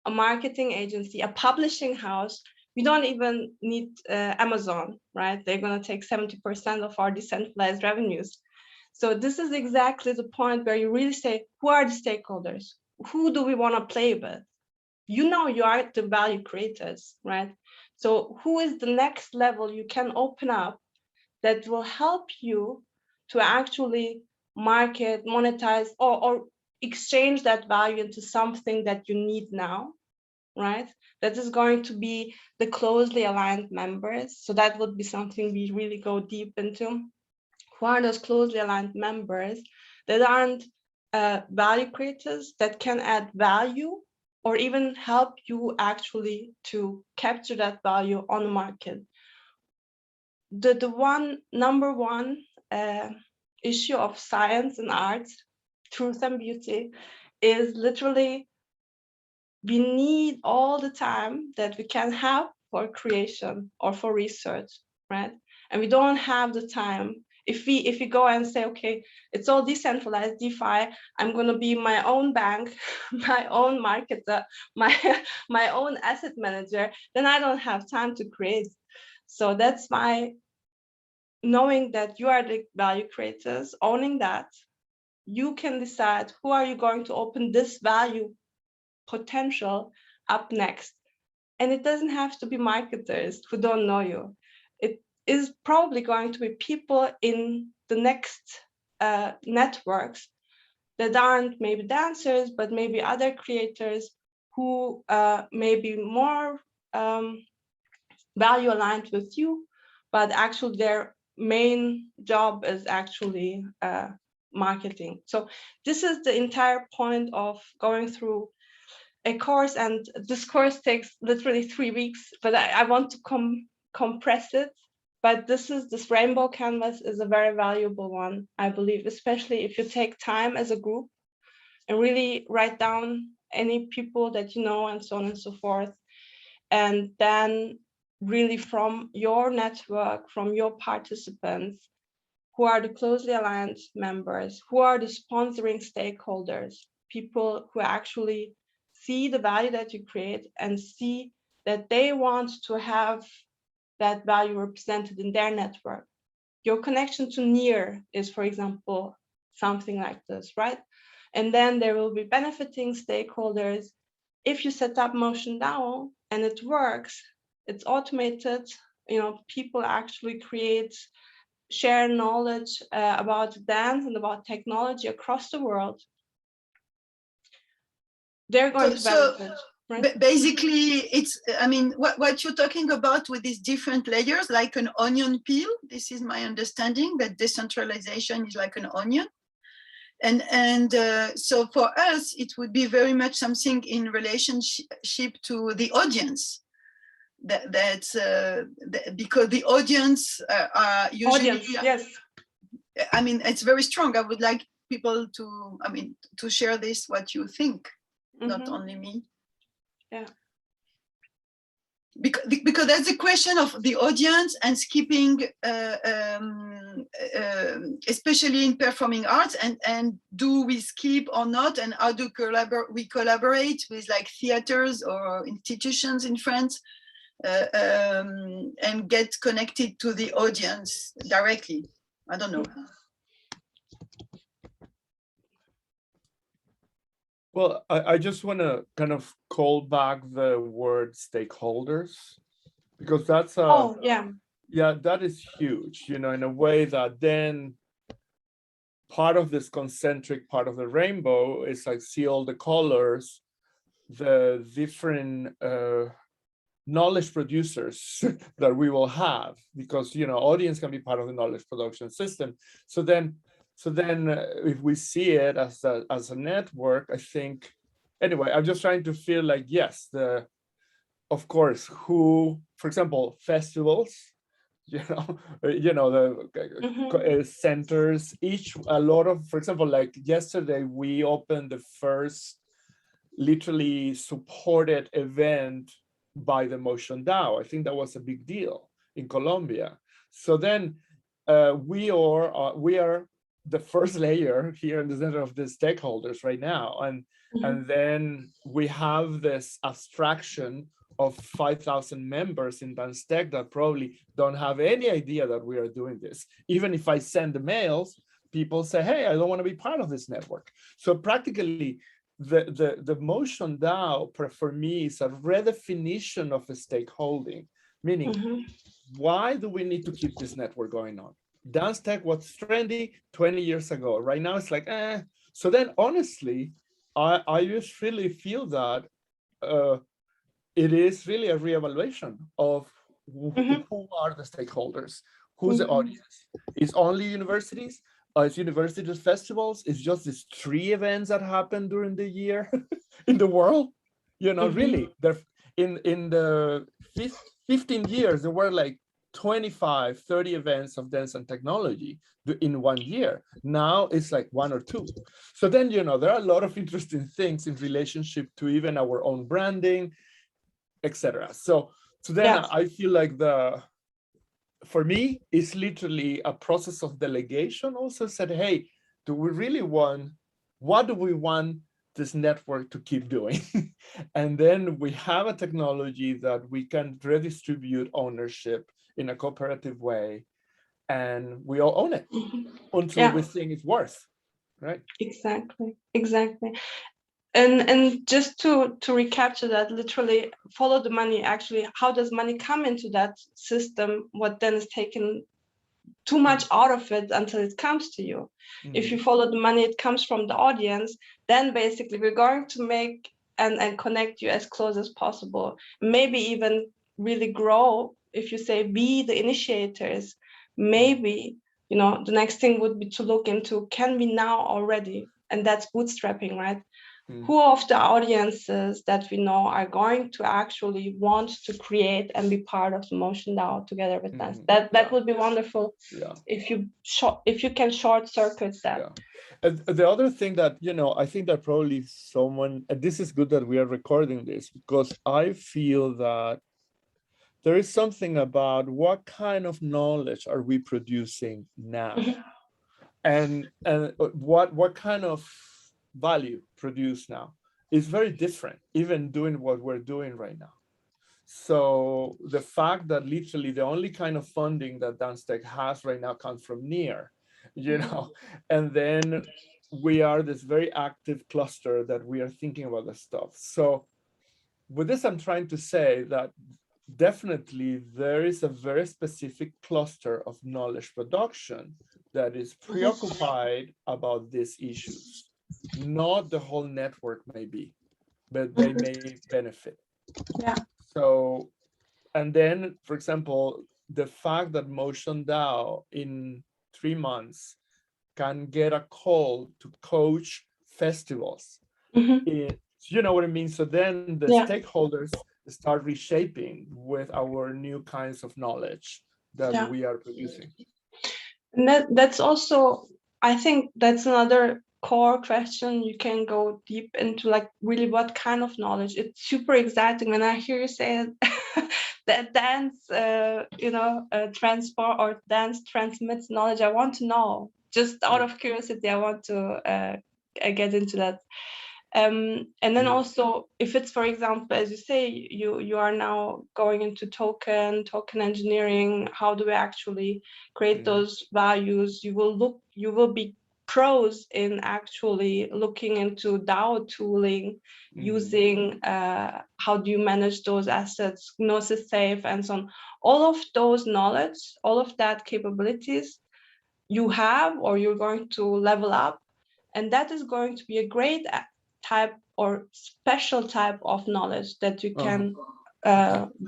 a marketing agency, a publishing house. We don't even need Amazon, right? They're going to take 70% of our decentralized revenues. So this is exactly the point where you really say, who are the stakeholders? Who do we want to play with? You know, you are the value creators, right? So who is the next level you can open up that will help you to actually market, monetize, or exchange that value into something that you need now, right? That is going to be the closely aligned members. So that would be something we really go deep into. Who are those closely aligned members that aren't value creators, that can add value or even help you actually to capture that value on the market? The number one issue of science and art, truth and beauty, is literally we need all the time that we can have for creation or for research, right? And we don't have the time. If we go and say, okay, it's all decentralized DeFi, I'm going to be my own bank, my own marketer, my own asset manager, then I don't have time to create. So that's my knowing that you are the value creators, owning that, you can decide who are you going to open this value potential up next. And it doesn't have to be marketers who don't know you. It is probably going to be people in the next networks that aren't maybe dancers, but maybe other creators who may be more value aligned with you, but actually their main job is actually marketing. So this is the entire point of going through a course, and this course takes literally 3 weeks, but I want to compress it. But this rainbow canvas is a very valuable one, I believe, especially if you take time as a group and really write down any people that you know and so on and so forth. And then really from your network, from your participants, who are the closely aligned members, who are the sponsoring stakeholders, people who actually see the value that you create and see that they want to have that value represented in their network. Your connection to NEAR is, for example, something like this, right? And then there will be benefiting stakeholders. If you set up MotionDAO and it works, it's automated, you know, people actually share knowledge about dance and about technology across the world. They're going to benefit. Right? Basically, it's, I mean, what you're talking about with these different layers, like an onion peel, this is my understanding, that decentralization is like an onion. And so for us, it would be very much something in relationship to the audience. That's because the audience are usually, yes. I mean, it's very strong. I would like people to, I mean, to share this, what you think, not only me. Yeah. Because that's a question of the audience and skipping especially in performing arts, and do we skip or not, and how do we collaborate with like theaters or institutions in France, and get connected to the audience directly? I don't know. Well, I just want to kind of call back the word stakeholders, because that's yeah, that is huge, you know, in a way that then part of this concentric part of the rainbow is like, see all the colors, the different knowledge producers that we will have, because, you know, audience can be part of the knowledge production system. So then if we see it as a network, I think, anyway, I'm just trying to feel like, yes, of course, who, for example, festivals, the centers, a lot of, for example, like yesterday, we opened the first literally supported event by the MotionDAO. I think that was a big deal in Colombia. So then we are the first layer here in the center of the stakeholders right now, and then we have this abstraction of 5,000 members in DanceTech that probably don't have any idea that we are doing this. Even if I send the mails, people say, hey, I don't want to be part of this network. So practically, the MotionDAO for me is a redefinition of a stakeholding, meaning why do we need to keep this network going on? DanceTech was trendy 20 years ago. Right now it's like, eh. So then honestly, I just really feel that it is really a reevaluation of who are the stakeholders, who's the audience. Is only universities? It's universities festivals? It's just these 3 events that happen during the year in the world? You know, really, in the 15 years, there were like 25, 30 events of dance and technology in 1 year. Now it's like 1 or 2. So then, you know, there are a lot of interesting things in relationship to even our own branding, etc. So then I feel like for me, it's literally a process of delegation. Also said, hey, what do we want this network to keep doing? And then we have a technology that we can redistribute ownership in a cooperative way, and we all own it until we think it's worth, right? Exactly. And just to recapture that, literally follow the money. Actually, how does money come into that system? What then is taken too much out of it until it comes to you? If you follow the money, it comes from the audience. Then basically we're going to make and connect you as close as possible. Maybe even really grow. If you say be the initiators, maybe, you know, the next thing would be to look into, can we now already, and that's bootstrapping, right? Who of the audiences that we know are going to actually want to create and be part of the MotionDAO together with us? That would be wonderful. If you can short circuit that. And the other thing that, you know, I think that probably someone, and this is good that we are recording this, because I feel that there is something about what kind of knowledge are we producing now, and what kind of value produced now is very different, even doing what we're doing right now. So the fact that literally the only kind of funding that DanceTech has right now comes from NEAR, you know, and then we are this very active cluster that we are thinking about this stuff. So with this, I'm trying to say that definitely there is a very specific cluster of knowledge production that is preoccupied about these issues. Not the whole network maybe, but they may benefit. So, and then, for example, the fact that MotionDAO in 3 months can get a call to coach festivals. You know what I mean? So then the stakeholders start reshaping with our new kinds of knowledge that we are producing. And that's also, I think that's another core question. You can go deep into, like, really what kind of knowledge. It's super exciting when I hear you say that dance, transport or dance transmits knowledge. I want to know, just out of curiosity, I want to get into that. And then also, if it's, for example, as you say, you are now going into token engineering, how do we actually create those values? You will be pros in actually looking into DAO tooling, using how do you manage those assets, Gnosis Safe, and so on. All of those knowledge, all of that capabilities you have, or you're going to level up, and that is going to be a great type or special type of knowledge that you can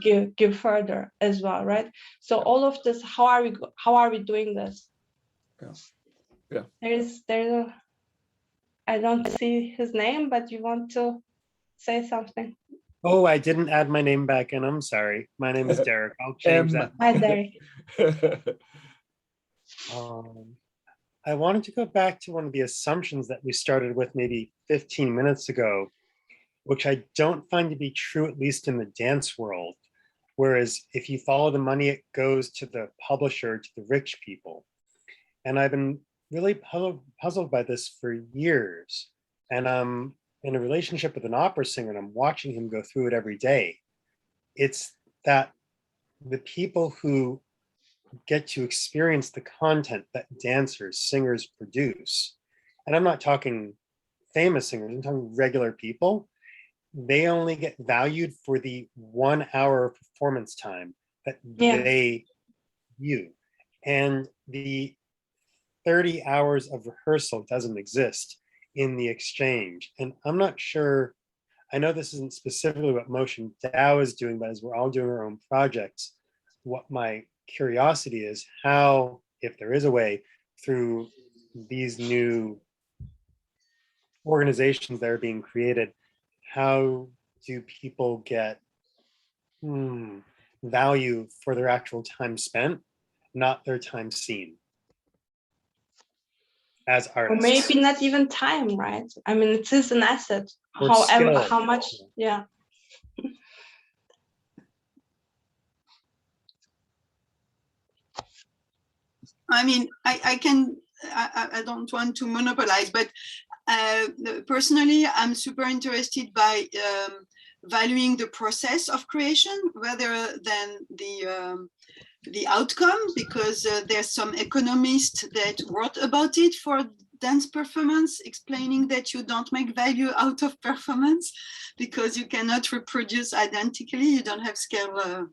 give further as well, right? So all of this, how are we doing this? Yeah. There's a, I don't see his name, but you want to say something? Oh, I didn't add my name back in. I'm sorry. My name is Derek. I'll change that. Hi, Derek. I wanted to go back to one of the assumptions that we started with maybe 15 minutes ago, which I don't find to be true, at least in the dance world. Whereas if you follow the money, it goes to the publisher, to the rich people. And I've been really puzzled by this for years. And I'm in a relationship with an opera singer, and I'm watching him go through it every day. It's that the people who get to experience the content that dancers, singers produce, and I'm not talking famous singers, I'm talking regular people, they only get valued for the 1 hour performance time that they view. And the 30 hours of rehearsal doesn't exist in the exchange. And I'm not sure, I know this isn't specifically what MotionDAO is doing, but as we're all doing our own projects, what my curiosity is how, if there is a way through these new organizations that are being created, how do people get value for their actual time spent, not their time seen as artists? Or maybe not even time, right? I mean, it is an asset. Or However, skill. how much, I mean, I don't want to monopolize, but personally, I'm super interested by valuing the process of creation rather than the outcome, because there's some economists that wrote about it for dance performance, explaining that you don't make value out of performance because you cannot reproduce identically, you don't have scale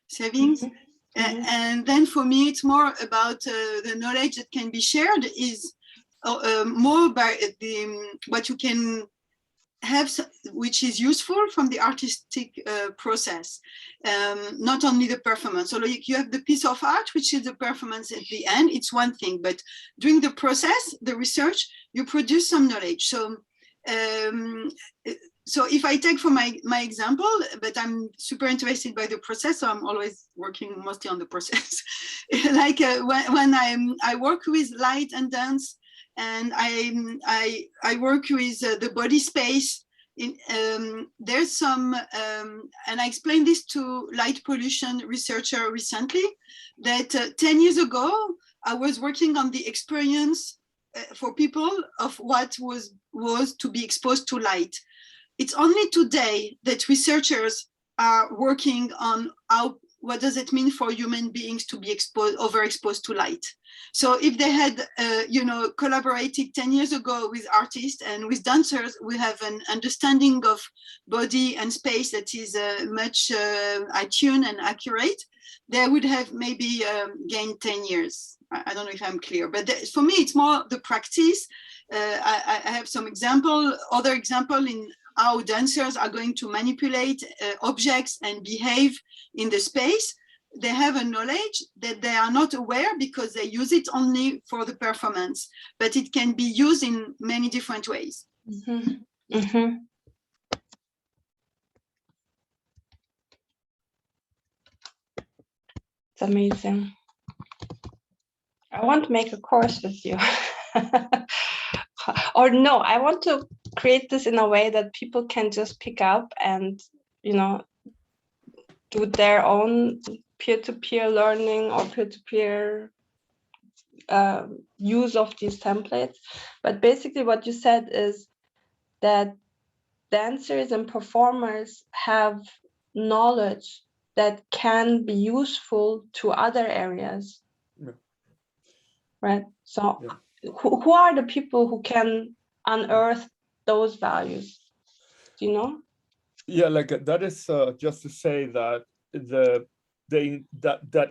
savings. And then for me, it's more about the knowledge that can be shared is more by what you can have, which is useful from the artistic process, not only the performance. So like you have the piece of art, which is the performance at the end, it's one thing, but during the process, the research, you produce some knowledge. So if I take for my example, but I'm super interested by the process, so I'm always working mostly on the process. Like when I work with light and dance, and I work with the body space. There's some, and I explained this to light pollution researcher recently, that 10 years ago, I was working on the experience for people of what was to be exposed to light. It's only today that researchers are working on what does it mean for human beings to be overexposed to light. So if they had, collaborated 10 years ago with artists and with dancers, we have an understanding of body and space that is much attuned and accurate. They would have maybe gained 10 years. I don't know if I'm clear, but for me, it's more the practice. I have some other example in how dancers are going to manipulate objects and behave in the space. They have a knowledge that they are not aware because they use it only for the performance, but it can be used in many different ways. It's amazing. I want to make a course with you. Or no, I want to create this in a way that people can just pick up and, do their own peer-to-peer learning or peer-to-peer use of these templates. But basically what you said is that dancers and performers have knowledge that can be useful to other areas. Yeah. Right? So yeah. who are the people who can unearth those values? Do you know? Yeah, like that is just to say that that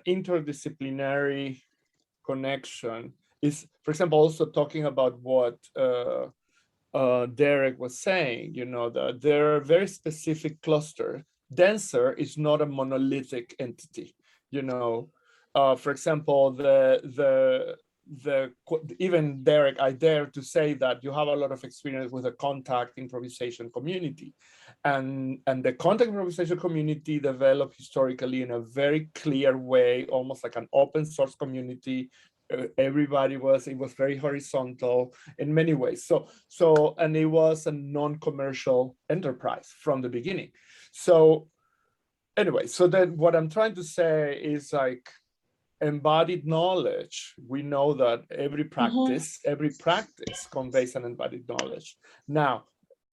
interdisciplinary connection is, for example, also talking about what Derek was saying, you know, that there are very specific clusters. Dancer is not a monolithic entity, you know. For example, even Derek, I dare to say that you have a lot of experience with the contact improvisation community, and the contact improvisation community developed historically in a very clear way, almost like an open source community. Everybody it was very horizontal in many ways. So and it was a non-commercial enterprise from the beginning. So anyway, so then what I'm trying to say is like embodied knowledge. We know that every practice conveys an embodied knowledge. Now,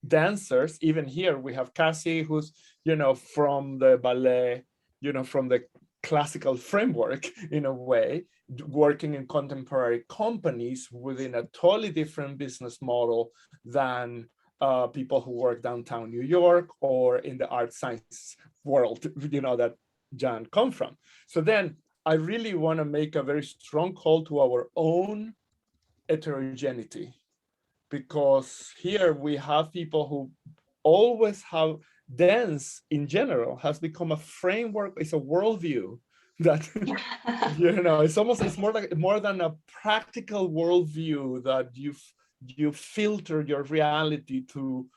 dancers, even here we have Cassie, who's, you know, from the ballet, you know, from the classical framework in a way, working in contemporary companies within a totally different business model than people who work downtown New York or in the art science world, you know, that Jan come from. So then I really want to make a very strong call to our own heterogeneity, because here we have people who always have dance in general has become a framework, it's a worldview that you know, it's more than a practical worldview that you filter your reality to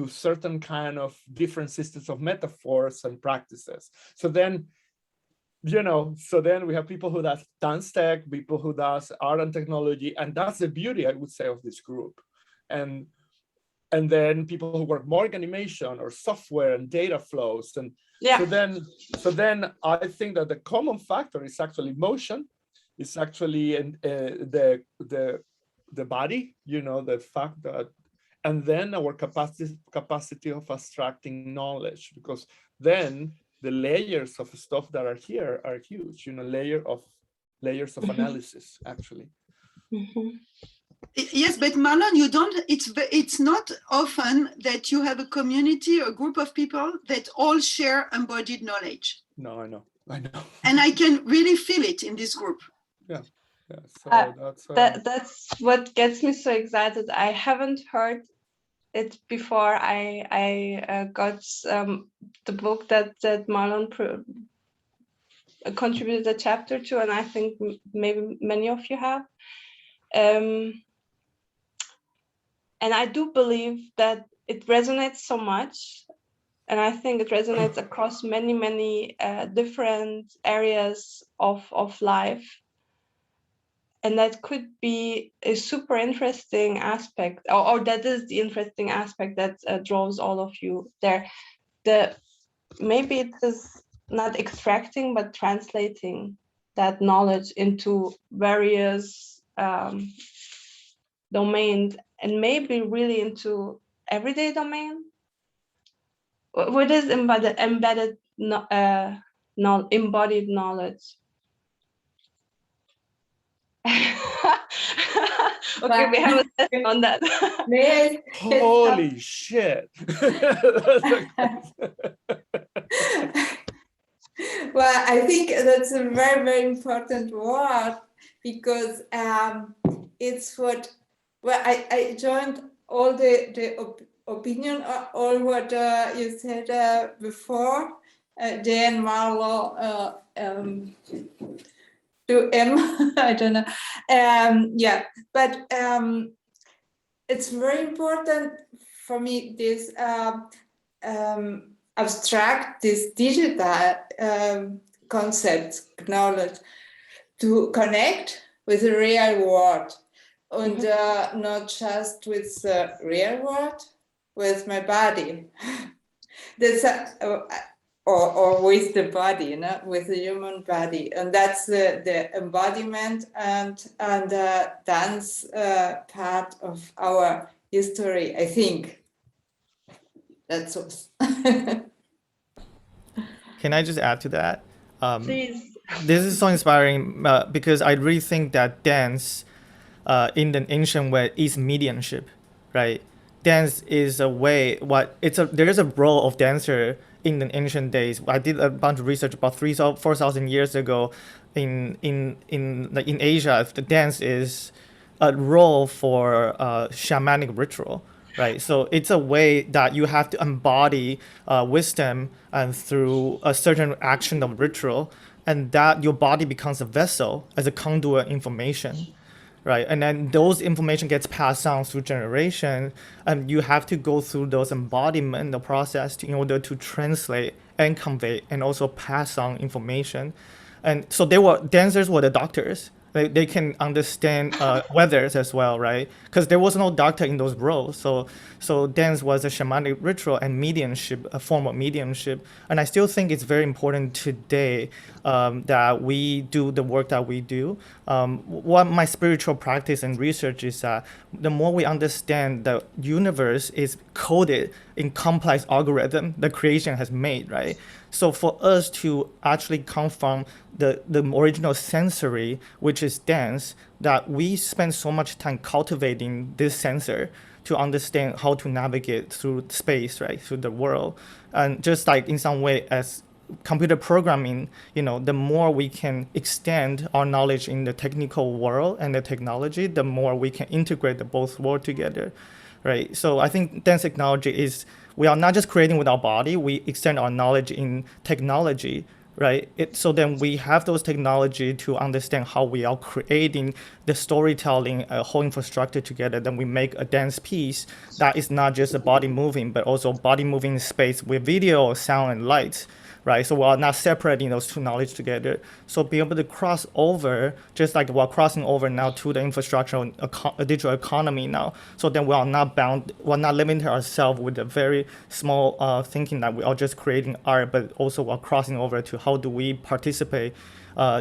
certain kind of different systems of metaphors and practices. So then, you know, so then we have people who does dance tech, people who does art and technology, and that's the beauty, I would say, of this group. And then people who work more in animation or software and data flows. And so then I think that the common factor is actually motion. It's actually the body, you know, the fact that, and then our capacity of abstracting knowledge, because then the layers of stuff that are here are huge, you know, layers of analysis, actually. Yes, but Marlon, you don't, it's not often that you have a community, a group of people that all share embodied knowledge. No, I know. And I can really feel it in this group. Yeah. So that's what gets me so excited. I haven't heard it before I got the book that Marlon contributed a chapter to, and I think maybe many of you have. And I do believe that it resonates so much, and I think it resonates across many different areas of life. And that could be a super interesting aspect, or that is the interesting aspect that draws all of you there. Maybe it is not extracting, but translating that knowledge into various domains, and maybe really into everyday domain. What is embodied knowledge? Okay, we have a session on that. Holy shit. Well, I think that's a very, very important word, because it's what, well, I joined all the opinion, all what you said before, Dan, Marlon, to M, I don't know. Yeah, but it's very important for me, this abstract, this digital concepts, knowledge, to connect with the real world, and not just with the real world, with my body. That's or with the body, you know, with the human body, and that's the embodiment and dance part of our history. I think that's us. Can I just add to that? Please. This is so inspiring because I really think that dance in the ancient way is mediumship, right? Dance is a way, there is a role of dancer in the ancient days. I did a bunch of research about 4,000 years ago in Asia. The dance is a role for shamanic ritual, right? So it's a way that you have to embody wisdom and through a certain action of ritual, and that your body becomes a vessel as a conduit information, right? And then those information gets passed on through generation, and you have to go through those embodiment the process in order to translate and convey and also pass on information. And so dancers were the doctors. They can understand weathers as well, right? Because there was no doctor in those roles. So dance was a shamanic ritual and mediumship, a form of mediumship. And I still think it's very important today that we do the work that we do. What my spiritual practice and research is that the more we understand the universe is coded in complex algorithm the creation has made, right? So for us to actually come from the original sensory, which is dance, that we spend so much time cultivating this sensor to understand how to navigate through space, right, through the world. And just like in some way as computer programming, the more we can extend our knowledge in the technical world and the technology, the more we can integrate the both worlds together, right? So I think dance technology is, we are not just creating with our body, we extend our knowledge in technology, right? So then we have those technology to understand how we are creating the storytelling, a whole infrastructure together. Then we make a dance piece that is not just a body moving, but also body moving in space with video, sound, and lights, right? So we're not separating those two knowledge together. So be able to cross over, just like we're crossing over now to the infrastructure, a digital economy now. So then we are not bound, we're not limiting ourselves with a very small thinking that we are just creating art, but also we're crossing over to how do we participate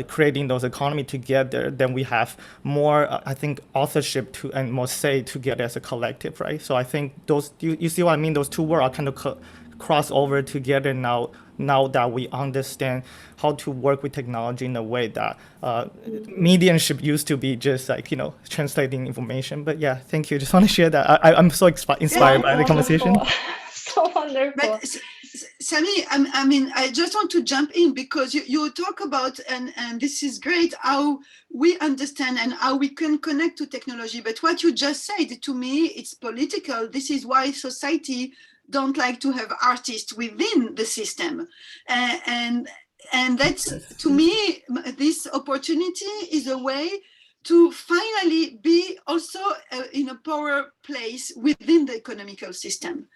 creating those economy together. Then we have more, I think, authorship and more say together as a collective, right? So I think those, you see what I mean? Those two words are kind of cross over together now that we understand how to work with technology in a way that mediumship used to be just like, translating information. But yeah, thank you. Just want to share that. I'm so inspired by the conversation. So wonderful. But Sami, I just want to jump in because you talk about, and this is great, how we understand and how we can connect to technology. But what you just said, to me, it's political. This is why society don't like to have artists within the system. And that's, to me, this opportunity is a way to finally be also in a power place within the economical system.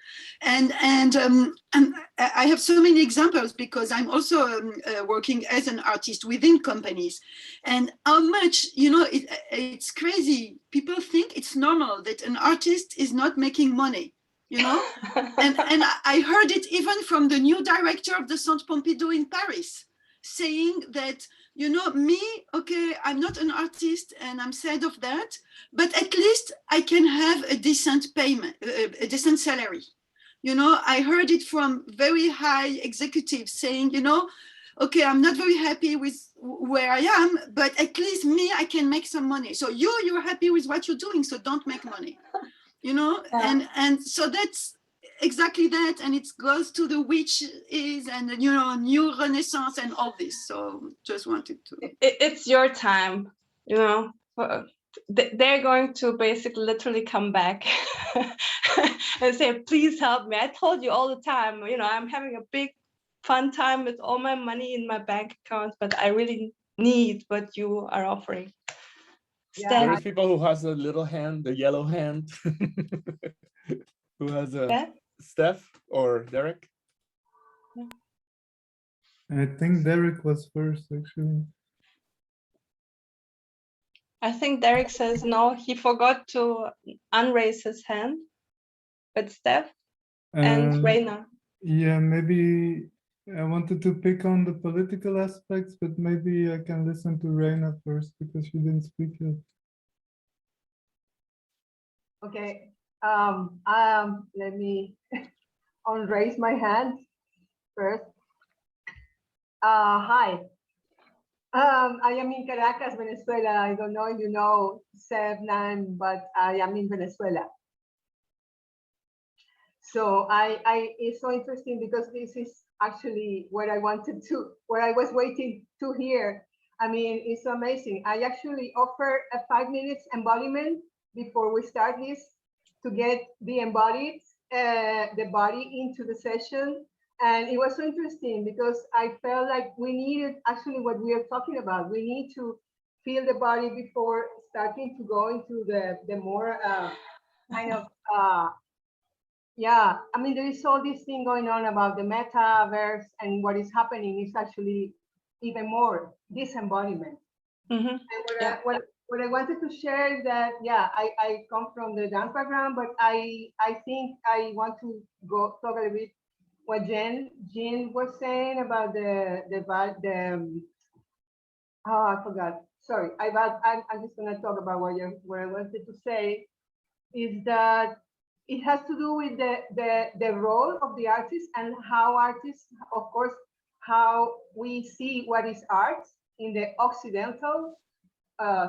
And I have so many examples because I'm also working as an artist within companies. And how much, it's crazy. People think it's normal that an artist is not making money. And I heard it even from the new director of the Centre Pompidou in Paris, saying that, okay, I'm not an artist and I'm sad of that, but at least I can have a decent payment, a decent salary. I heard it from very high executives saying, okay, I'm not very happy with where I am, but at least me, I can make some money. So you're happy with what you're doing, so don't make money. And so that's exactly that, and it goes to the witches and new renaissance and all this. So just wanted to, it's your time, they're going to basically literally come back and say, please help me. I told you all the time, I'm having a big fun time with all my money in my bank account, but I really need what you are offering. Yeah. There is people who has a little hand, the yellow hand. Who has a Steph or Derek? I think Derek was first, actually. I think Derek says no, he forgot to unraise his hand. But Steph and Reina. Yeah, maybe I wanted to pick on the political aspects, but maybe I can listen to Reina first because she didn't speak yet. Okay. Let me raise my hand first. Hi. I am in Caracas, Venezuela. I don't know if you know Sebnem, but I am in Venezuela. So it's so interesting because this is actually what I wanted to, what I was waiting to hear. I mean, it's so amazing. I actually offer a 5 minutes embodiment before we start this to get the embodied, the body into the session. And it was so interesting because I felt like we needed actually what we are talking about. We need to feel the body before starting to go into the more kind of, yeah, I mean, there is all this thing going on about the metaverse, and what is happening is actually even more disembodiment. Mm-hmm. And what I wanted to share is that, yeah, I come from the dance background, but I think I want to go talk a little bit what Jean was saying about oh, I forgot. Sorry, I'm just gonna talk about what I wanted to say is that it has to do with the role of the artist and how artists, of course, how we see what is art in the Occidental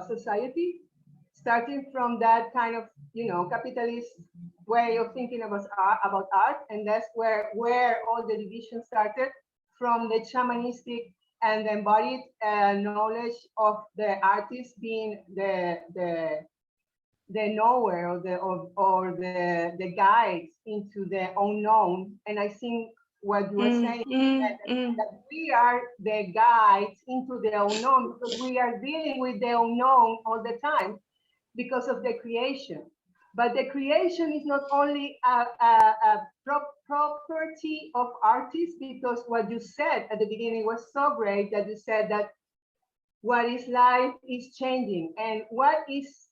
society, starting from that kind of, you know, capitalist way of thinking about art, and that's where all the division started, from the shamanistic and the embodied knowledge of the artist being the knower or the guides into the unknown. And I think what you are saying that we are the guides into the unknown, because we are dealing with the unknown all the time because of the creation. But the creation is not only a property of artists, because what you said at the beginning was so great, that you said that what is life is changing, and what is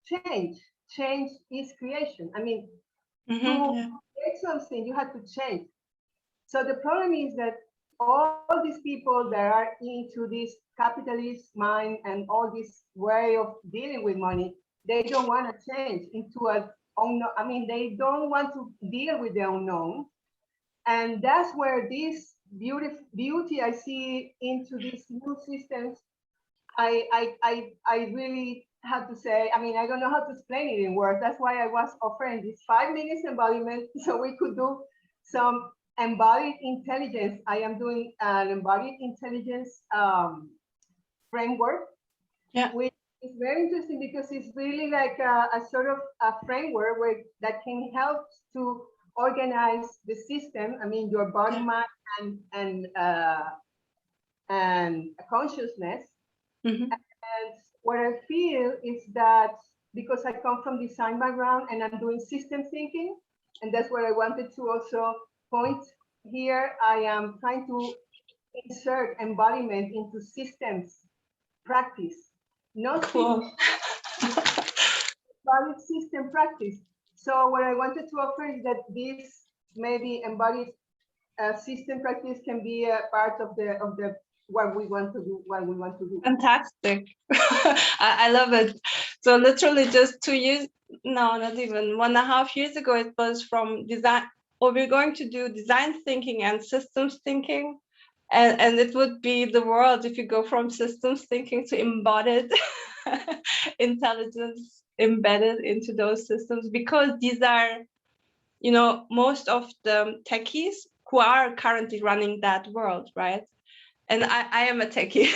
change? Change is creation. I mean, to create something, you have to change. So the problem is that all these people that are into this capitalist mind and all this way of dealing with money, they don't want to change into a unknown. I mean, they don't want to deal with the unknown. And that's where this beauty I see into these new systems. I really have to say, I mean, I don't know how to explain it in words. That's why I was offering this 5 minutes embodiment, so we could do some embodied intelligence. I am doing an embodied intelligence framework, which is very interesting because it's really like a sort of a framework that can help to organize the system. I mean, your body, mind, and consciousness. And what I feel is that because I come from design background and I'm doing system thinking, and that's what I wanted to also point here. I am trying to insert embodiment into systems practice, not embodied system practice. So what I wanted to offer is that this maybe embodied system practice can be a part of the what we want to do. Fantastic. I love it. So literally just 2 years, no, not even 1.5 years ago, it was from design, or we're going to do design thinking and systems thinking. And it would be the world if you go from systems thinking to embodied intelligence embedded into those systems, because these are, you know, most of the techies who are currently running that world, right? And I am a techie.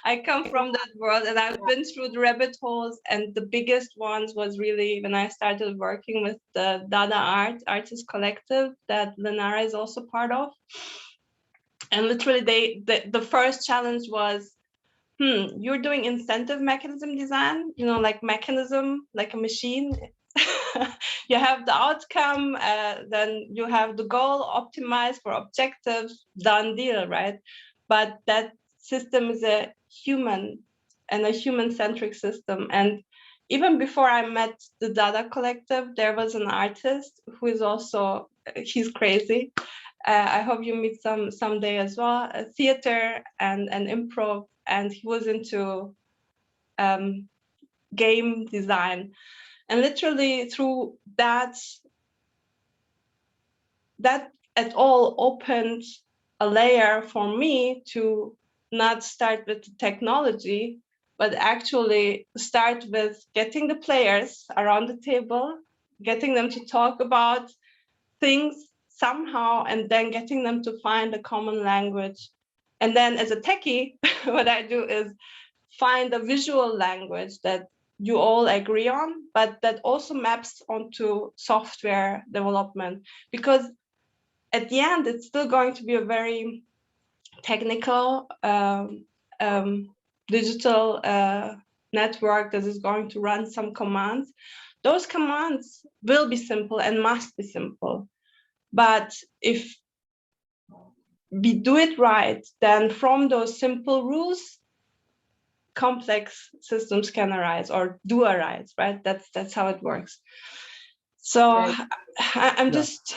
I come from that world, and I've been through the rabbit holes, and the biggest ones was really when I started working with the Dada Artist Collective that Lenara is also part of. And literally the first challenge was, you're doing incentive mechanism design, you know, like mechanism, like a machine. You have the outcome, then you have the goal optimized for objectives, done deal, right? But that system is a human and a human-centric system. And even before I met the Dada Collective, there was an artist who is also, he's crazy. I hope you meet someday as well. Theater and improv, and he was into game design, and literally through that at all opened a layer for me to not start with the technology, but actually start with getting the players around the table, getting them to talk about things somehow, and then getting them to find a common language. And then as a techie, what I do is find a visual language that you all agree on, but that also maps onto software development. Because at the end, it's still going to be a very technical digital network that is going to run some commands. Those commands will be simple and must be simple. But if we do it right, then from those simple rules, complex systems can arise or do arise, right? That's how it works. So right. I'm just,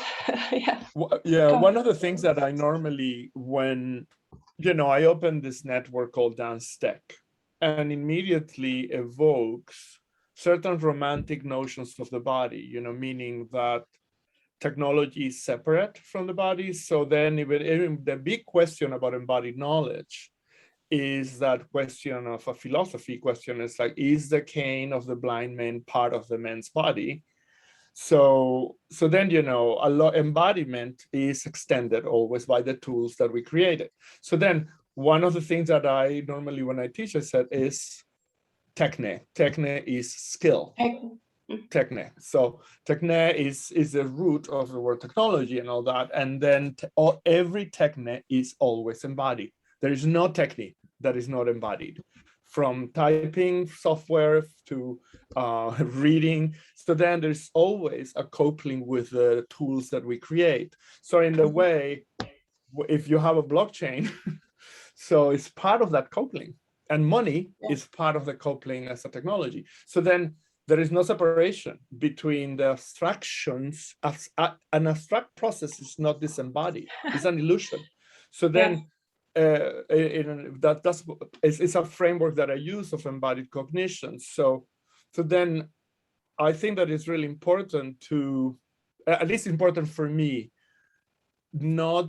yeah. Yeah, one of the things that I normally, when, I open this network called Dance Tech, and immediately evokes certain romantic notions of the body, meaning that technology is separate from the body. So then even the big question about embodied knowledge is that question of a philosophy question. Is like, is the cane of the blind man part of the man's body? So then, embodiment is extended always by the tools that we created. So then one of the things that I normally, when I teach, I said is techne. Techne is skill. Techne. So techne is the root of the word technology and all that. And then every techne is always embodied. There is no technique that is not embodied, from typing software to reading. So then there's always a coupling with the tools that we create. So in the way, if you have a blockchain, so it's part of that coupling, and money is part of the coupling as a technology. So then there is no separation between the abstractions. An abstract process is not disembodied, it's an illusion. So then it's a framework that I use of embodied cognition. So then I think that it's really important to, at least important for me, not,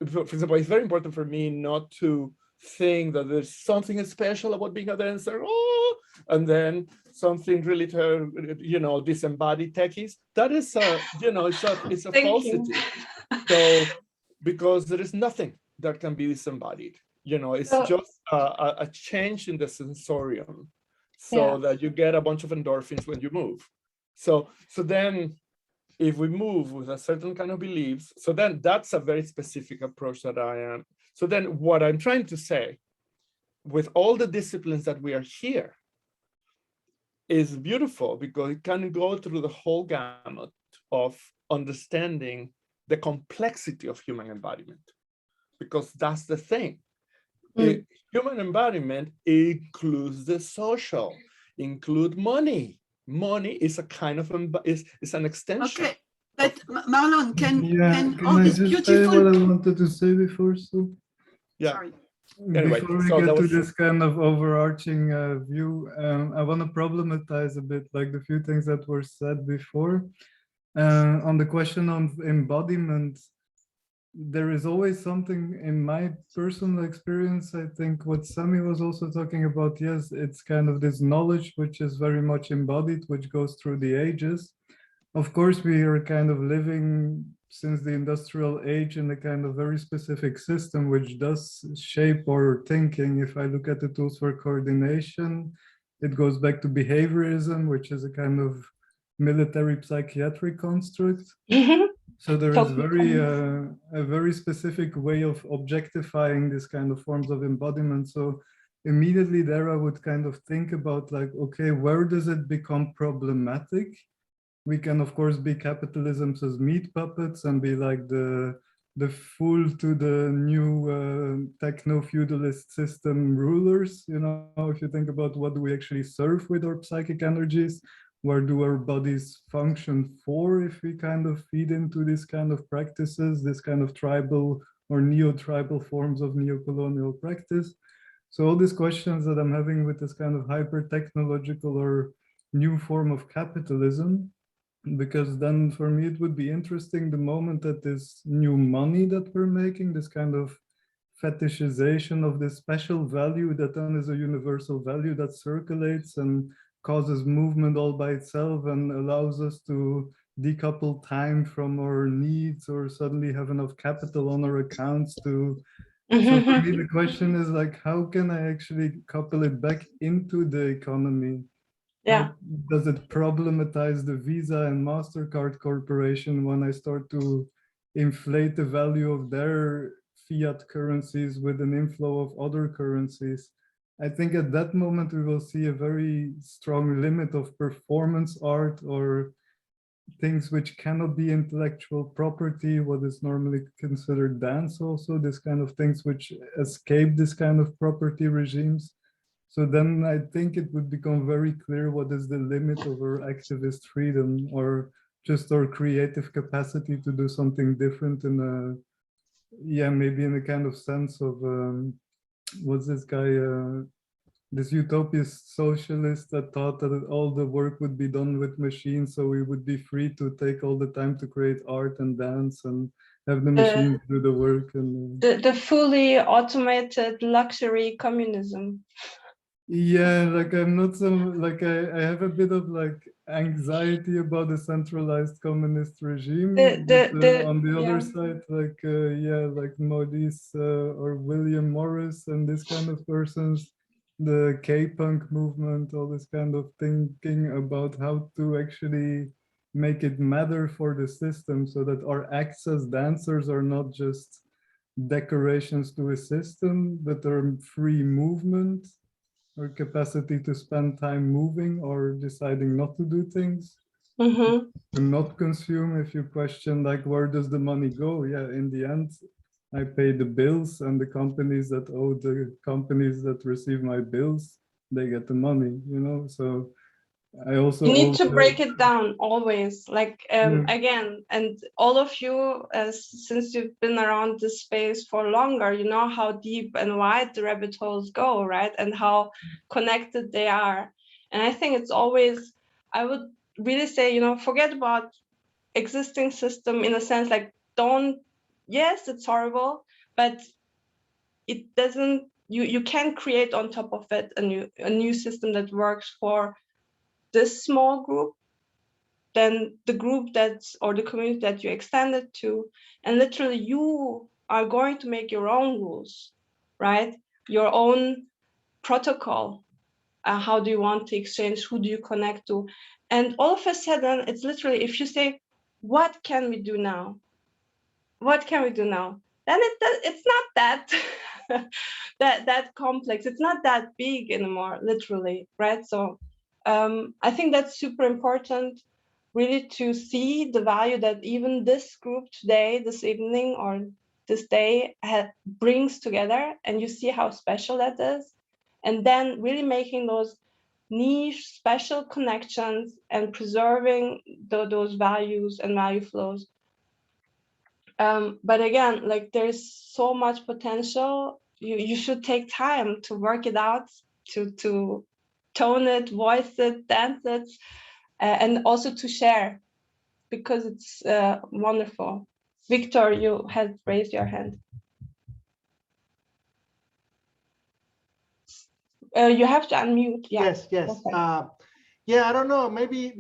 for example, it's very important for me not to think that there's something special about being a dancer, and then something really, disembodied techies. That is it's a falsity. So, because there is nothing that can be disembodied, it's just a change in the sensorium, so that you get a bunch of endorphins when you move. So then if we move with a certain kind of beliefs, so then that's a very specific approach that I am. So then what I'm trying to say, with all the disciplines that we are here, is beautiful because it can go through the whole gamut of understanding the complexity of human embodiment, because that's the thing. The human embodiment includes the social, include money. Money is a kind of is an extension. Okay, but Marlon, can I just say what I wanted to say before? So yeah. Sorry. Anyway, before we get to this kind of overarching view, I want to problematize a bit, like the few things that were said before. On the question of embodiment, there is always something in my personal experience. I think what Sami was also talking about, yes, it's kind of this knowledge which is very much embodied, which goes through the ages. Of course, we are kind of living since the industrial age in a kind of very specific system which does shape our thinking. If I look at the tools for coordination, it goes back to behaviorism, which is a kind of military psychiatric construct. So there is a very specific way of objectifying this kind of forms of embodiment. So immediately there I would kind of think about, like, okay, where does it become problematic? We can of course be capitalism's as meat puppets and be like the fool to the new techno-feudalist system rulers. If you think about what do we actually serve with our psychic energies, where do our bodies function for if we kind of feed into this kind of practices, this kind of tribal or neo-tribal forms of neo-colonial practice. So all these questions that I'm having with this kind of hyper-technological or new form of capitalism, because then for me it would be interesting the moment that this new money that we're making, this kind of fetishization of this special value that then is a universal value that circulates and causes movement all by itself and allows us to decouple time from our needs or suddenly have enough capital on our accounts to. So for me, the question is like, how can I actually couple it back into the economy? Yeah. How does it problematize the Visa and MasterCard corporation when I start to inflate the value of their fiat currencies with an inflow of other currencies? I think at that moment we will see a very strong limit of performance art or things which cannot be intellectual property, what is normally considered dance also, this kind of things which escape this kind of property regimes. So then I think it would become very clear what is the limit of our activist freedom or just our creative capacity to do something different in a, yeah, maybe in a kind of sense of, what's this guy, this utopist socialist that thought that all the work would be done with machines, so we would be free to take all the time to create art and dance and have the machines do the work. And the fully automated luxury communism. yeah, like I'm not so, like I have a bit of like anxiety about the centralized communist regime. On the other side, like yeah, like Maurice or William Morris and this kind of persons, the K-punk movement, all this kind of thinking about how to actually make it matter for the system so that our acts as dancers are not just decorations to a system, but they're free movement or capacity to spend time moving or deciding not to do things, to not consume. If you question like, where does the money go? Yeah, in the end, I pay the bills and the companies that owe the companies that receive my bills, they get the money, you know? So I also you need to break it down always, like again, and all of you, since you've been around this space for longer, you know how deep and wide the rabbit holes go, right? And how connected they are. And I think it's always, I would really say, you know, forget about existing system in a sense, like don't, yes, it's horrible, but it doesn't, you can create on top of it a new system that works for this small group, then the group that's, or the community that you extend it to, and literally you are going to make your own rules, right? Your own protocol. How do you want to exchange? Who do you connect to? And all of a sudden, it's literally, if you say, what can we do now? What can we do now? Then it's not that that complex. It's not that big anymore, literally, right? So I think that's super important, really, to see the value that even this group today, this evening, or this day brings together, and you see how special that is. And then really making those niche, special connections and preserving those values and value flows. But again, like there's so much potential. You should take time to work it out, to tone it, voice it, dance it, and also to share, because it's wonderful. Victor, you had raised your hand. You have to unmute. Yeah. Yes. Okay. Yeah, I don't know. Maybe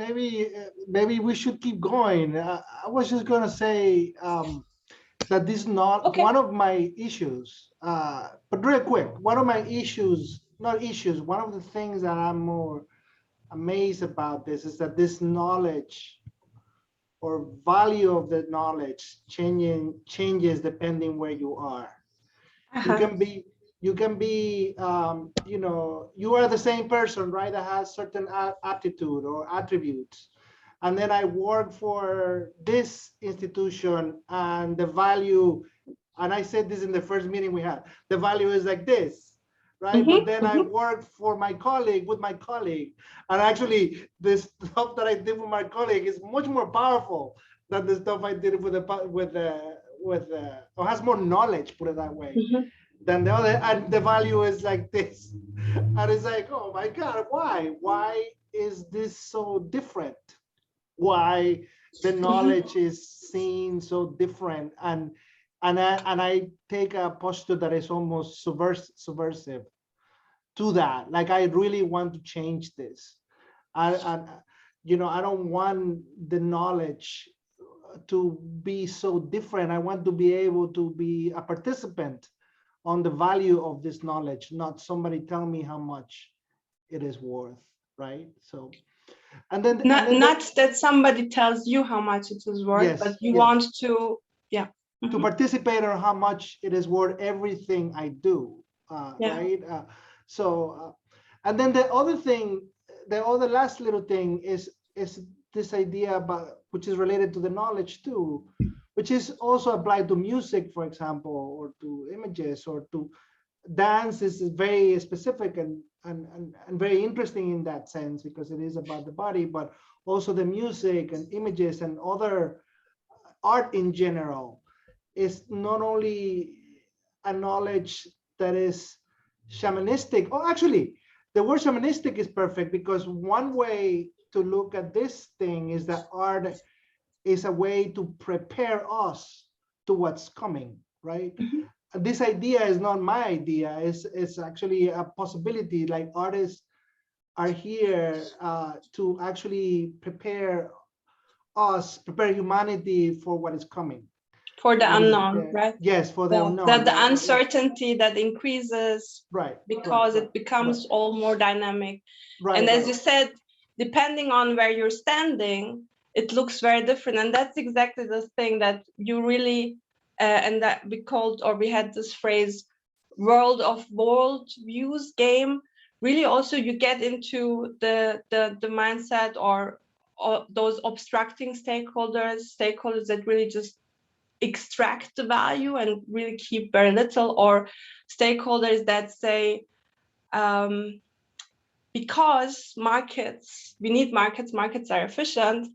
we should keep going. I was just gonna say that this is not one of my issues. But real quick, one of my issues, one of the things that I'm more amazed about this is that this knowledge or value of the knowledge changes depending where you are. You can be, you know, you are the same person, right, that has certain aptitude or attributes. And then I work for this institution and the value, and I said this in the first meeting we had, the value is like this. right? But then I worked for my colleague, with my colleague. And actually, the stuff that I did with my colleague is much more powerful than the stuff I did or has more knowledge, put it that way, than the other. And the value is like this. And it's like, oh my God, why? Why is this so different? Why the knowledge is seen so different? And I take a posture that is almost subversive to that. Like, I really want to change this. I don't want the knowledge to be so different. I want to be able to be a participant on the value of this knowledge, not somebody tell me how much it is worth, right? So, and then not that somebody tells you how much it is worth, yes, but you want to, to participate on how much it is worth everything I do, right? And then the other thing, the other last little thing is this idea about, which is related to the knowledge too, which is also applied to music, for example, or to images, or to dance. Is very specific and very interesting in that sense, because it is about the body, but also the music and images and other art in general is not only a knowledge that is shamanistic. Oh, actually, the word shamanistic is perfect, because one way to look at this thing is that art is a way to prepare us to what's coming, right? This idea is not my idea. It's actually a possibility. Like, artists are here to actually prepare humanity for what is coming. For the unknown, right? Yes, for the unknown. That the uncertainty that increases, right? Because it becomes all more dynamic. Right. And as you said, depending on where you're standing, it looks very different. And that's exactly the thing that you really, and that we had this phrase, world of world views game. Really, also you get into the mindset or those obstructing stakeholders that really just extract the value and really keep very little, or stakeholders that say, because we need markets are efficient,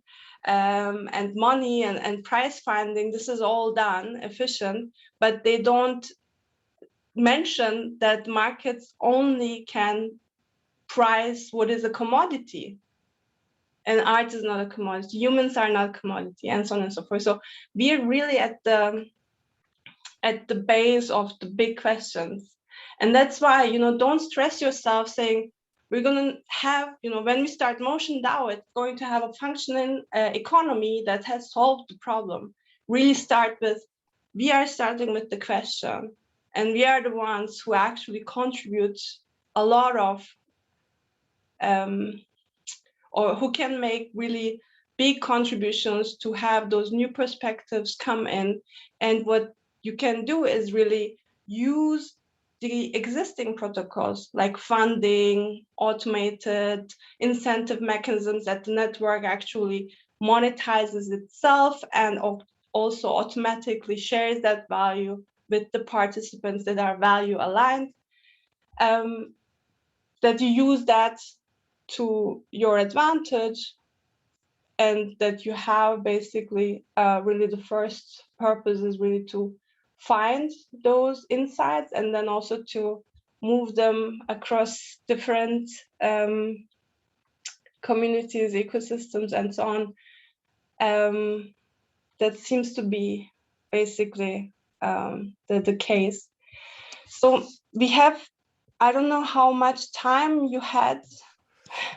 and money and price finding, this is all done efficient, but they don't mention that markets only can price what is a commodity. And art is not a commodity. Humans are not a commodity, and so on and so forth. So we are really at the base of the big questions, and that's why, don't stress yourself saying we're going to have, when we start MotionDAO, it's going to have a functioning economy that has solved the problem. Really start with, we are starting with the question, and we are the ones who actually contribute a lot of or who can make really big contributions to have those new perspectives come in. And what you can do is really use the existing protocols, like funding, automated incentive mechanisms, that the network actually monetizes itself and also automatically shares that value with the participants that are value aligned, that you use that to your advantage, and that you have basically really the first purpose is really to find those insights, and then also to move them across different communities, ecosystems, and so on. That seems to be basically the case. So we have, I don't know how much time you had.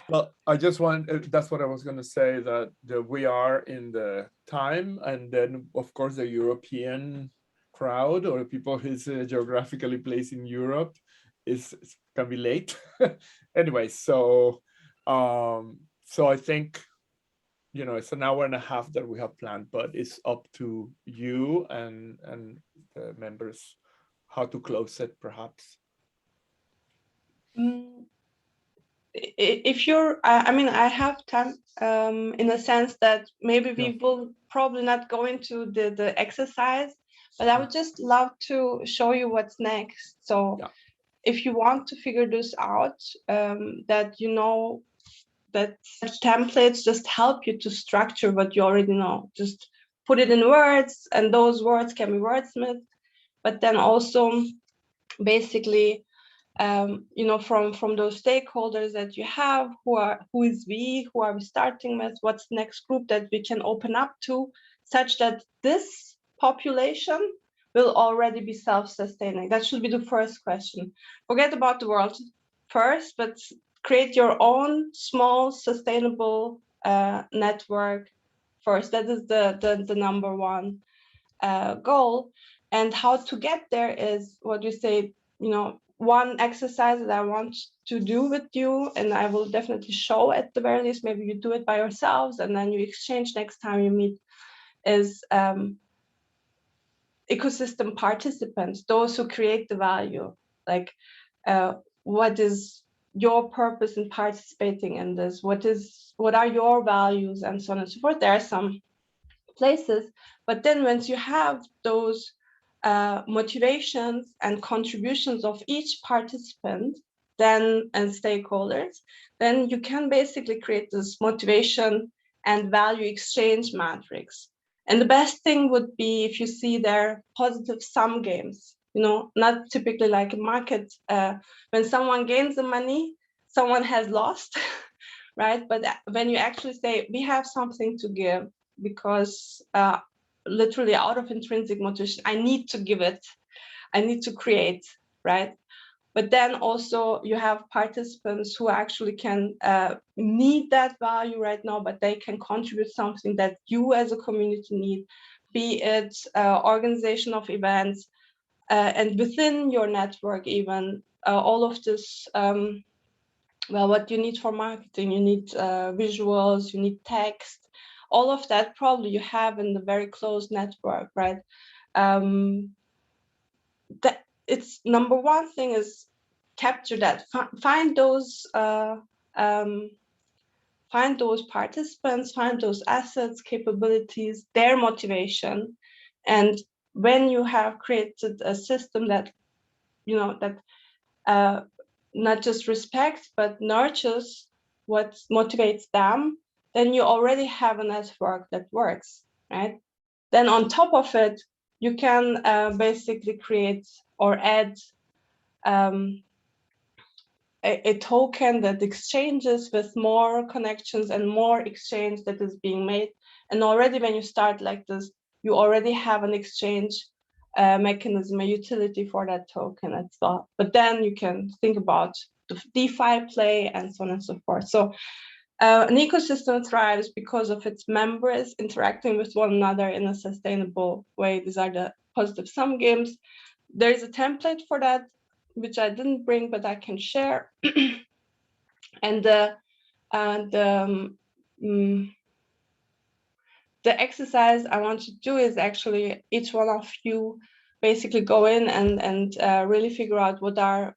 Well, I just want, that's what I was going to say, that we are in the time, and then of course the European crowd or people who's geographically placed in Europe can be late. Anyway, so I think, it's an hour and a half that we have planned, but it's up to you and the members how to close it, perhaps. If you're, I have time, in a sense that maybe we will probably not go into the exercise, but I would just love to show you what's next. So if you want to figure this out, that you know that such templates just help you to structure what you already know. Just put it in words, and those words can be wordsmithed, but then also basically, you know, from those stakeholders that you have, who is we, who are we starting with, what's the next group that we can open up to, such that this population will already be self-sustaining. That should be the first question. Forget about the world first, but create your own small sustainable network first. That is the number one goal. And how to get there is what you say, you know, one exercise that I want to do with you, and I will definitely show at the very least, maybe you do it by yourselves and then you exchange next time you meet, is ecosystem participants, those who create the value. Like, what is your purpose in participating in this? What are your values, and so on and so forth. There are some places, but then once you have those motivations and contributions of each participant then and stakeholders, then you can basically create this motivation and value exchange matrix. And the best thing would be if you see their positive sum games, you know, not typically like a market, when someone gains the money, someone has lost, right? But when you actually say, we have something to give, because literally out of intrinsic motivation, I need to give it, I need to create, right? But then also you have participants who actually can need that value right now, but they can contribute something that you as a community need, be it organization of events, and within your network even, all of this, well, what you need for marketing, you need visuals, you need text, all of that probably you have in the very close network, right? That it's number one thing is capture that, find those participants, find those assets, capabilities, their motivation. And when you have created a system that, you know, that not just respects, but nurtures what motivates them, then you already have a network that works, right? Then on top of it, you can basically create or add a token that exchanges with more connections and more exchange that is being made. And already when you start like this, you already have an exchange mechanism, a utility for that token as well. But then you can think about the DeFi play and so on and so forth. So an ecosystem thrives because of its members interacting with one another in a sustainable way. These are the positive sum games. There is a template for that, which I didn't bring, but I can share. And the exercise I want to do is actually each one of you basically go in and really figure out what are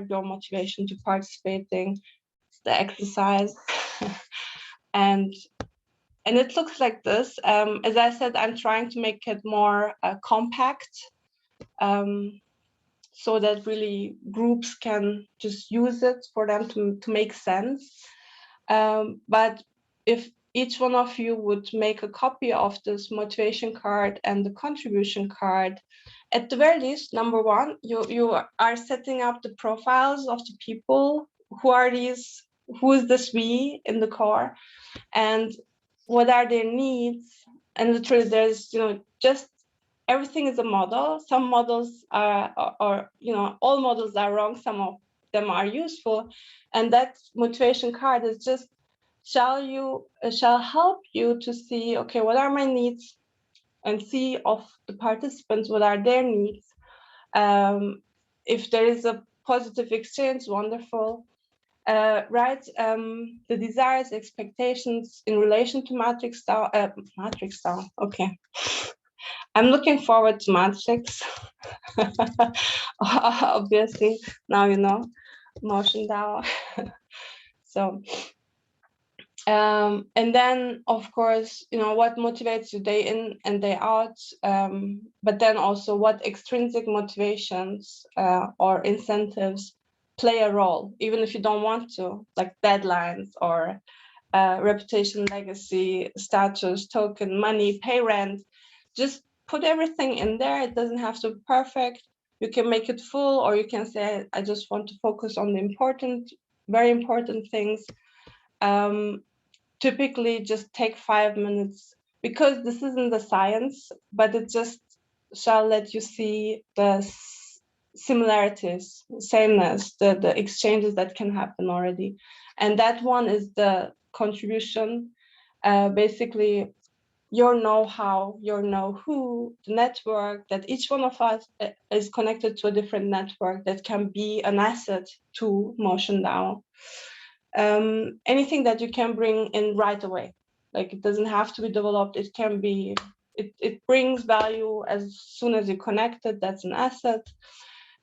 your motivation to participating, the exercise. and it looks like this. As I said, I'm trying to make it more compact, so that really groups can just use it for them to make sense. But if each one of you would make a copy of this motivation card and the contribution card, at the very least, number one, you are setting up the profiles of the people. Who are these? Who is this we in the core? And what are their needs? And literally there's, you know, just everything is a model. Some models are, or you know, all models are wrong. Some of them are useful. And that motivation card is just, shall help you to see, okay, what are my needs? And see of the participants, what are their needs? If there is a positive exchange, wonderful. Right, the desires, expectations in relation to matrix DAO. Okay, I'm looking forward to matrix. Obviously, now you know MotionDAO. So, and then of course, you know, what motivates you day in and day out, but then also what extrinsic motivations or incentives play a role, even if you don't want to, like deadlines or reputation, legacy, status, token, money, pay rent. Just put everything in there. It doesn't have to be perfect. You can make it full, or you can say, I just want to focus on the important, very important things. Typically just take 5 minutes, because this isn't the science, but it just shall let you see the similarities, sameness, the exchanges that can happen already. And that one is the contribution, basically your know-how, your know-who, the network, that each one of us is connected to a different network that can be an asset to MotionDAO. Anything that you can bring in right away, like it doesn't have to be developed, it can be, it brings value as soon as you connect it, that's an asset.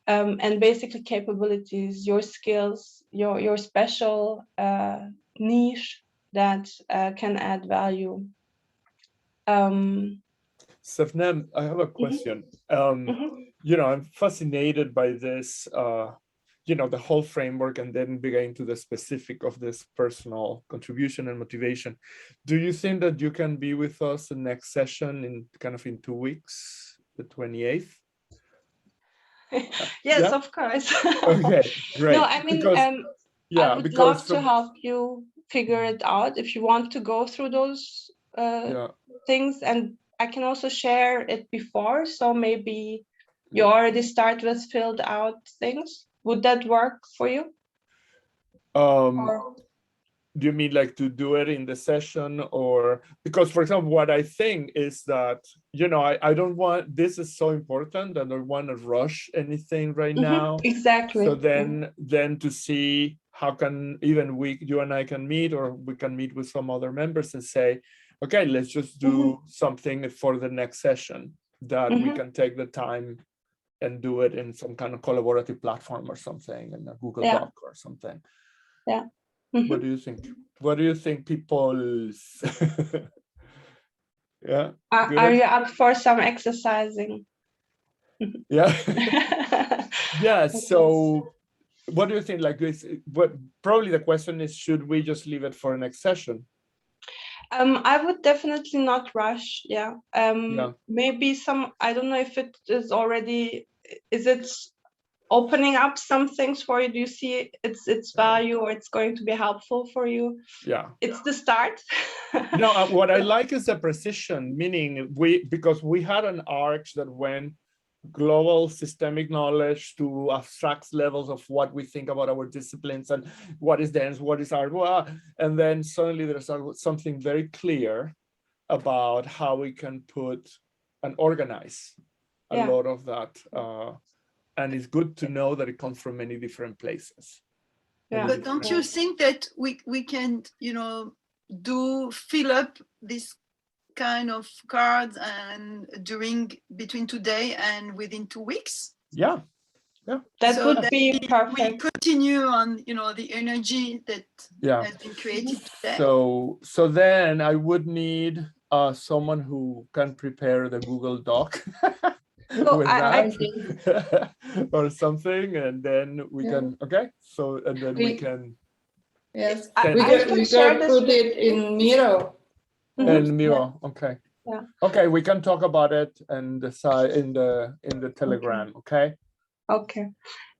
And basically capabilities, your skills, your special niche that can add value. Sebnem, I have a question. You know, I'm fascinated by this, you know, the whole framework, and then begin to the specific of this personal contribution and motivation. Do you think that you can be with us the next session in kind of in 2 weeks, the 28th? Yes, yeah? Of course. Okay, great. No, I mean, because, I would love to help you figure it out if you want to go through those things, and I can also share it before, so maybe you already start with filled out things. Would that work for you? Do you mean like to do it in the session, or because, for example, what I think is that, you know, I don't want, this is so important, and I don't want to rush anything right now. Exactly. So then to see how can even you and I can meet, or we can meet with some other members and say, okay, let's just do something for the next session that we can take the time and do it in some kind of collaborative platform or something, in a Google Doc or something. Yeah. What do you think? What do you think, people? Yeah. Are you up for some exercising? Yeah. Yeah. So, what do you think? Like this? What probably the question is: should we just leave it for next session? I would definitely not rush. Yeah. Maybe some. I don't know if it is already. Is it opening up some things for you? Do you see its value, or it's going to be helpful for you? Yeah, it's the start. No, what I like is the precision, meaning because we had an arch that went global systemic knowledge to abstract levels of what we think about our disciplines and what is dance, what is art, and then suddenly there's something very clear about how we can put and organize a lot of that. And it's good to know that it comes from many different places. But don't you think that we can, you know, fill up this kind of cards and between today and within 2 weeks? Yeah. That would be perfect. We continue on, you know, the energy that has been created today. So then I would need someone who can prepare the Google Doc. With that or something, and then we can we can we can put it in Miro. And Miro, okay, we can talk about it and decide in the Telegram. Okay.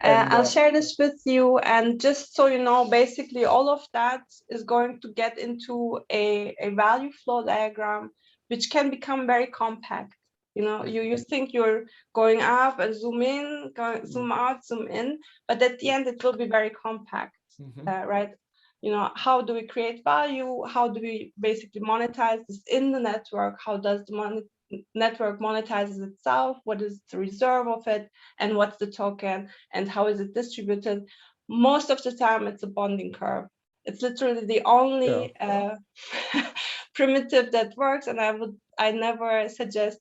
I'll share this with you, and just so you know, basically all of that is going to get into a value flow diagram, which can become very compact. You know, you think you're going up and zoom in, zoom out, zoom in, but at the end it will be very compact, right? You know, how do we create value? How do we basically monetize this in the network? How does the network monetizes itself? What is the reserve of it? And what's the token? And how is it distributed? Most of the time it's a bonding curve. It's literally the only primitive that works, and I never suggest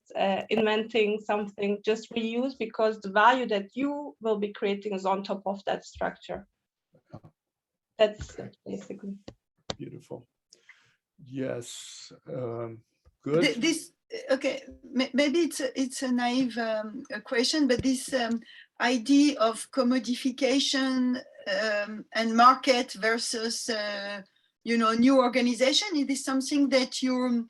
inventing something. Just reuse, because the value that you will be creating is on top of that structure. That's it, basically. Beautiful. Yes. Good. Maybe it's a naive question, but this idea of commodification market versus, new organization? Is this something that you,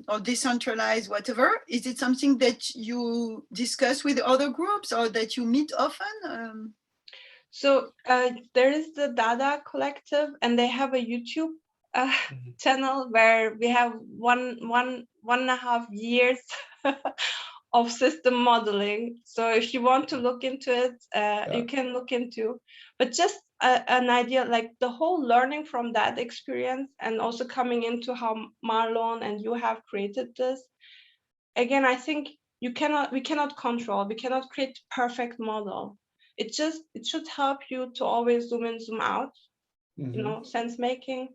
or decentralized, whatever? Is it something that you discuss with other groups or that you meet often? So there is the Dada Collective, and they have a YouTube channel where we have one and a half years of system modeling. So if you want to look into it, you can look into. But just an idea, like the whole learning from that experience, and also coming into how Marlon and you have created this. Again, I think we cannot create perfect model. It should help you to always zoom in, zoom out, sense making,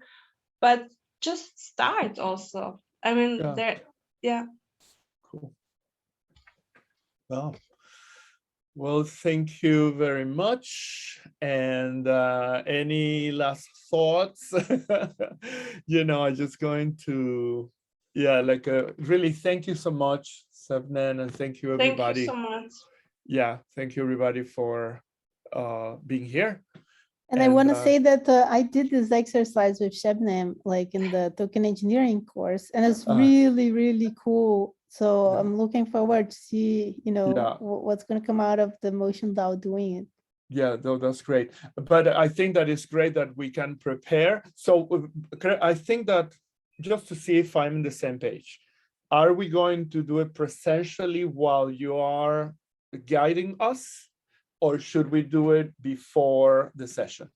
but just start also. I mean, Cool. Well, thank you very much. And any last thoughts? I'm just going to, really thank you so much, Sebnem, and thank you everybody. Thank you so much. Yeah, thank you everybody for being here. And I want to say that I did this exercise with Sebnem, like in the token engineering course, and it's really, really cool. So I'm looking forward to see, what's going to come out of the MotionDAO doing it. Yeah, that's great. But I think that it's great that we can prepare. So I think that just to see if I'm on the same page, are we going to do it presentially while you are guiding us, or should we do it before the session?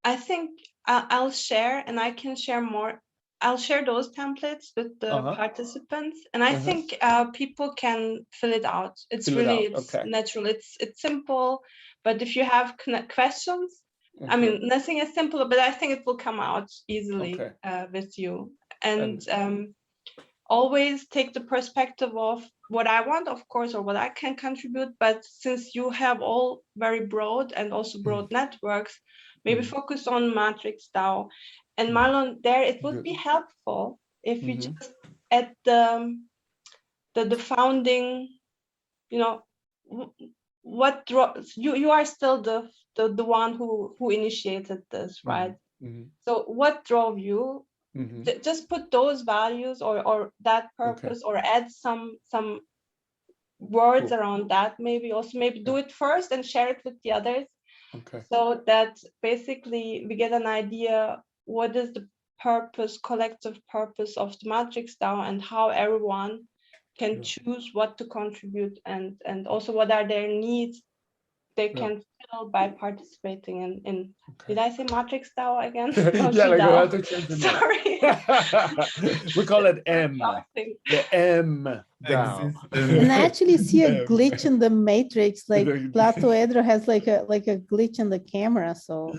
I think I'll share, and I can share more. I'll share those templates with the participants, and I think people can fill it out. It's natural. It's simple, but if you have questions, I mean, nothing is simple, but I think it will come out easily with you. And always take the perspective of what I want, of course, or what I can contribute. But since you have all very broad and also broad networks, maybe focus on MatrixDAO. And Marlon, there it would be helpful if you just at the founding, what you are still the one who initiated this, right? So what drove you? Just put those values or that purpose, or add some words around that. Maybe do it first and share it with the others. So that basically we get an idea what is the collective purpose of the MatrixDAO, and how everyone can choose what to contribute, and also what are their needs they can fill by participating in did I say MatrixDAO again? Sorry. We call it M. The M DAO. And I actually see a glitch in the matrix, like Platoedro has like a glitch in the camera. So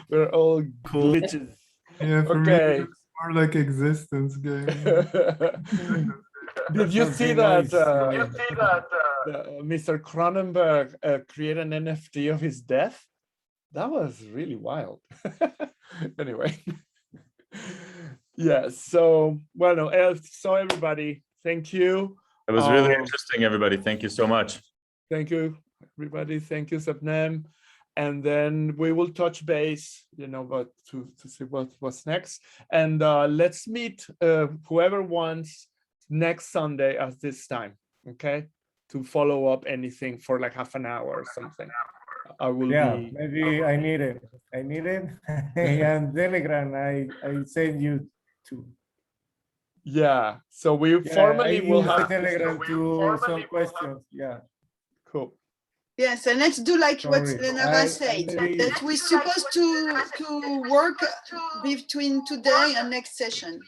we're all glitches. Yeah, for me it's more like existence game. Did you see that Mr. Cronenberg created an NFT of his death? That was really wild. Anyway. So everybody, thank you. It was really interesting, everybody. Thank you so much. Thank you, everybody. Thank you, Sebnem. And then we will touch base, but to see what's next. And let's meet whoever wants next Sunday at this time, to follow up anything for like half an hour or something. I will be. Maybe I need it. And Telegram, I send you to. Yeah, so we formally will have Telegram to some questions. Yeah. Cool. Yes, and let's do like what Lenara said, that we're supposed to work between today and next session.